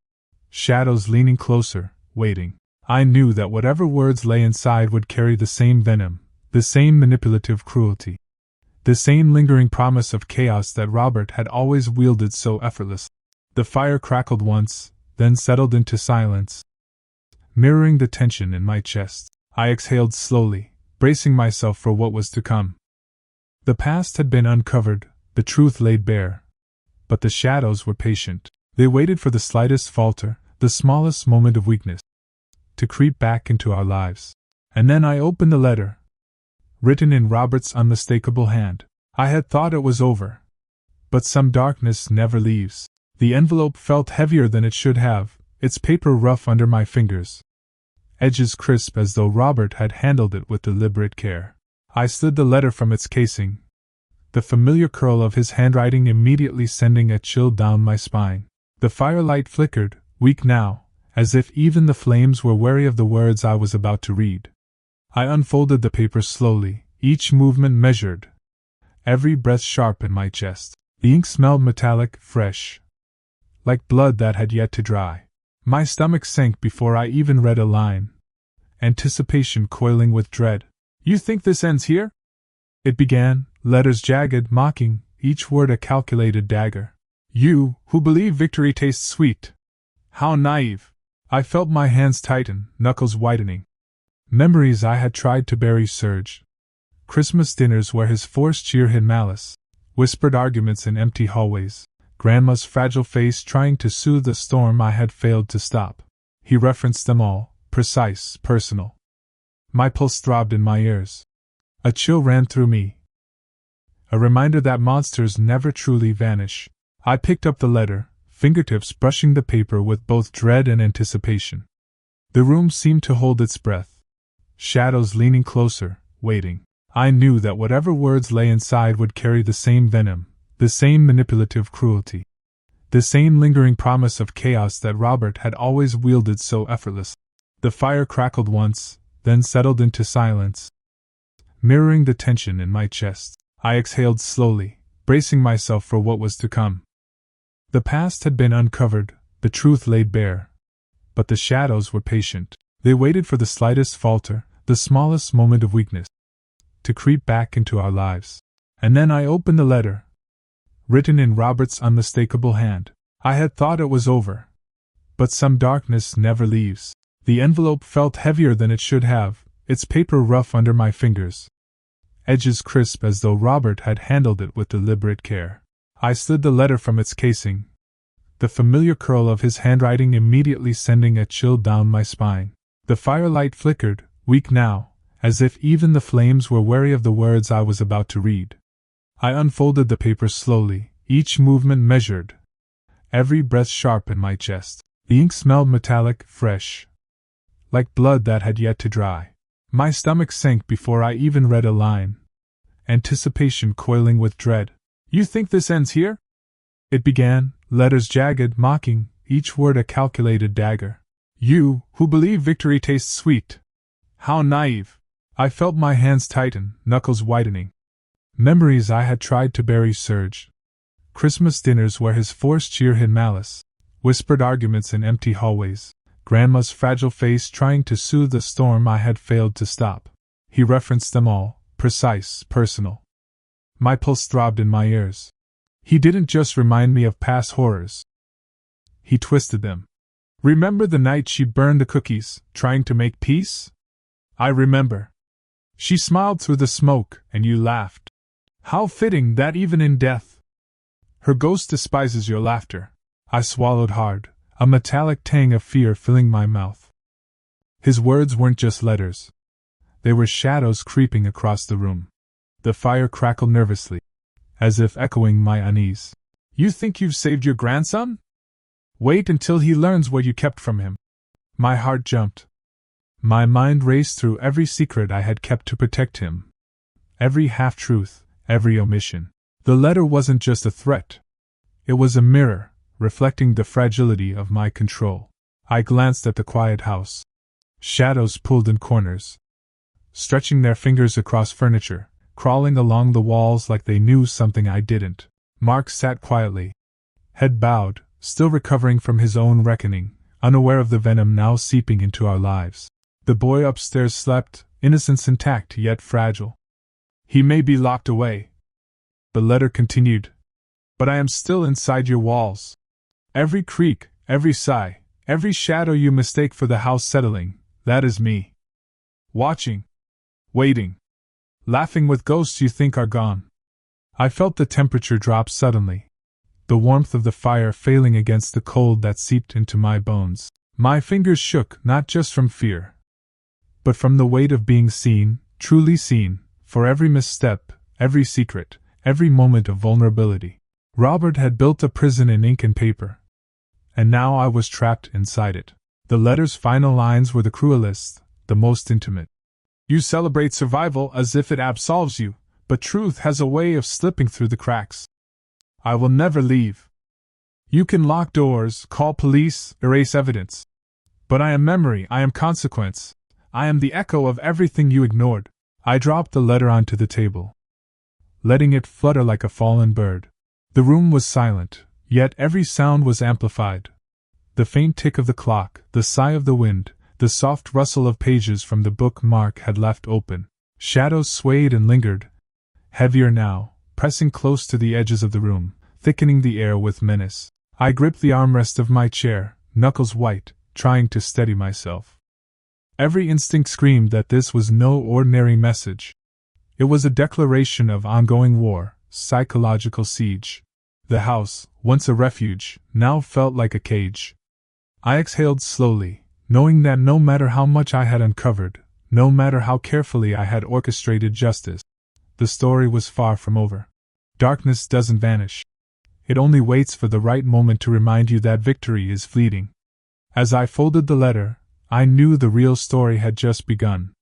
shadows leaning closer, waiting. I knew that whatever words lay inside would carry the same venom, the same manipulative cruelty, the same lingering promise of chaos that Robert had always wielded so effortlessly. The fire crackled once, then settled into silence, mirroring the tension in my chest. I exhaled slowly, bracing myself for what was to come. The past had been uncovered, the truth laid bare. But the shadows were patient. They waited for the slightest falter, the smallest moment of weakness, to creep back into our lives. And then I opened the letter, written in Robert's unmistakable hand. I had thought it was over. But some darkness never leaves. The envelope felt heavier than it should have, its paper rough under my fingers, edges crisp as though Robert had handled it with deliberate care. I slid the letter from its casing, the familiar curl of his handwriting immediately sending a chill down my spine. The firelight flickered, weak now, as if even the flames were wary of the words I was about to read. I unfolded the paper slowly, each movement measured, every breath sharp in my chest. The ink smelled metallic, fresh, like blood that had yet to dry. My stomach sank before I even read a line, anticipation coiling with dread. "You think this ends here?" It began, letters jagged, mocking, each word a calculated dagger. "You, who believe victory tastes sweet. How naive." I felt my hands tighten, knuckles whitening. Memories I had tried to bury surged. Christmas dinners where his forced cheer hid malice, whispered arguments in empty hallways, Grandma's fragile face trying to soothe the storm I had failed to stop. He referenced them all, precise, personal. My pulse throbbed in my ears. A chill ran through me, a reminder that monsters never truly vanish. I picked up the letter, fingertips brushing the paper with both dread and anticipation. The room seemed to hold its breath, shadows leaning closer, waiting. I knew that whatever words lay inside would carry the same venom, the same manipulative cruelty, the same lingering promise of chaos that Robert had always wielded so effortlessly. The fire crackled once, then settled into silence, mirroring the tension in my chest. I exhaled slowly, bracing myself for what was to come. The past had been uncovered, the truth laid bare. But the shadows were patient. They waited for the slightest falter, the smallest moment of weakness, to creep back into our lives. And then I opened the letter, written in Robert's unmistakable hand. I had thought it was over. But some darkness never leaves. The envelope felt heavier than it should have, its paper rough under my fingers, edges crisp as though Robert had handled it with deliberate care. I slid the letter from its casing, the familiar curl of his handwriting immediately sending a chill down my spine. The firelight flickered, weak now, as if even the flames were wary of the words I was about to read. I unfolded the paper slowly, each movement measured, every breath sharp in my chest. The ink smelled metallic, fresh, like blood that had yet to dry. My stomach sank before I even read a line, anticipation coiling with dread. "You think this ends here?" It began, letters jagged, mocking, each word a calculated dagger. "You, who believe victory tastes sweet. How naive." I felt my hands tighten, knuckles whitening. Memories I had tried to bury surged. Christmas dinners where his forced cheer hid malice, whispered arguments in empty hallways, Grandma's fragile face trying to soothe the storm I had failed to stop. He referenced them all, precise, personal. My pulse throbbed in my ears. He didn't just remind me of past horrors. He twisted them. Remember the night she burned the cookies, trying to make peace? I remember. She smiled through the smoke, and you laughed. How fitting that even in death. Her ghost despises your laughter. I swallowed hard, a metallic tang of fear filling my mouth. His words weren't just letters. They were shadows creeping across the room. The fire crackled nervously, as if echoing my unease. You think you've saved your grandson? Wait until he learns what you kept from him. My heart jumped. My mind raced through every secret I had kept to protect him. Every half-truth, every omission. The letter wasn't just a threat. It was a mirror, reflecting the fragility of my control. I glanced at the quiet house. Shadows pulled in corners, stretching their fingers across furniture, crawling along the walls like they knew something I didn't. Mark sat quietly, head bowed, still recovering from his own reckoning, unaware of the venom now seeping into our lives. The boy upstairs slept, innocence intact yet fragile. He may be locked away. The letter continued. But I am still inside your walls. Every creak, every sigh, every shadow you mistake for the house settling, that is me. Watching. Waiting. Laughing with ghosts you think are gone. I felt the temperature drop suddenly, the warmth of the fire failing against the cold that seeped into my bones. My fingers shook not just from fear, but from the weight of being seen, truly seen, for every misstep, every secret, every moment of vulnerability. Robert had built a prison in ink and paper, and now I was trapped inside it. The letter's final lines were the cruelest, the most intimate. You celebrate survival as if it absolves you, but truth has a way of slipping through the cracks. I will never leave. You can lock doors, call police, erase evidence. But I am memory, I am consequence. I am the echo of everything you ignored. I dropped the letter onto the table, letting it flutter like a fallen bird. The room was silent, yet every sound was amplified. The faint tick of the clock, the sigh of the wind, the soft rustle of pages from the book Mark had left open. Shadows swayed and lingered, heavier now, pressing close to the edges of the room, thickening the air with menace. I gripped the armrest of my chair, knuckles white, trying to steady myself. Every instinct screamed that this was no ordinary message. It was a declaration of ongoing war, psychological siege. The house, once a refuge, now felt like a cage. I exhaled slowly, knowing that no matter how much I had uncovered, no matter how carefully I had orchestrated justice, the story was far from over. Darkness doesn't vanish. It only waits for the right moment to remind you that victory is fleeting. As I folded the letter, I knew the real story had just begun.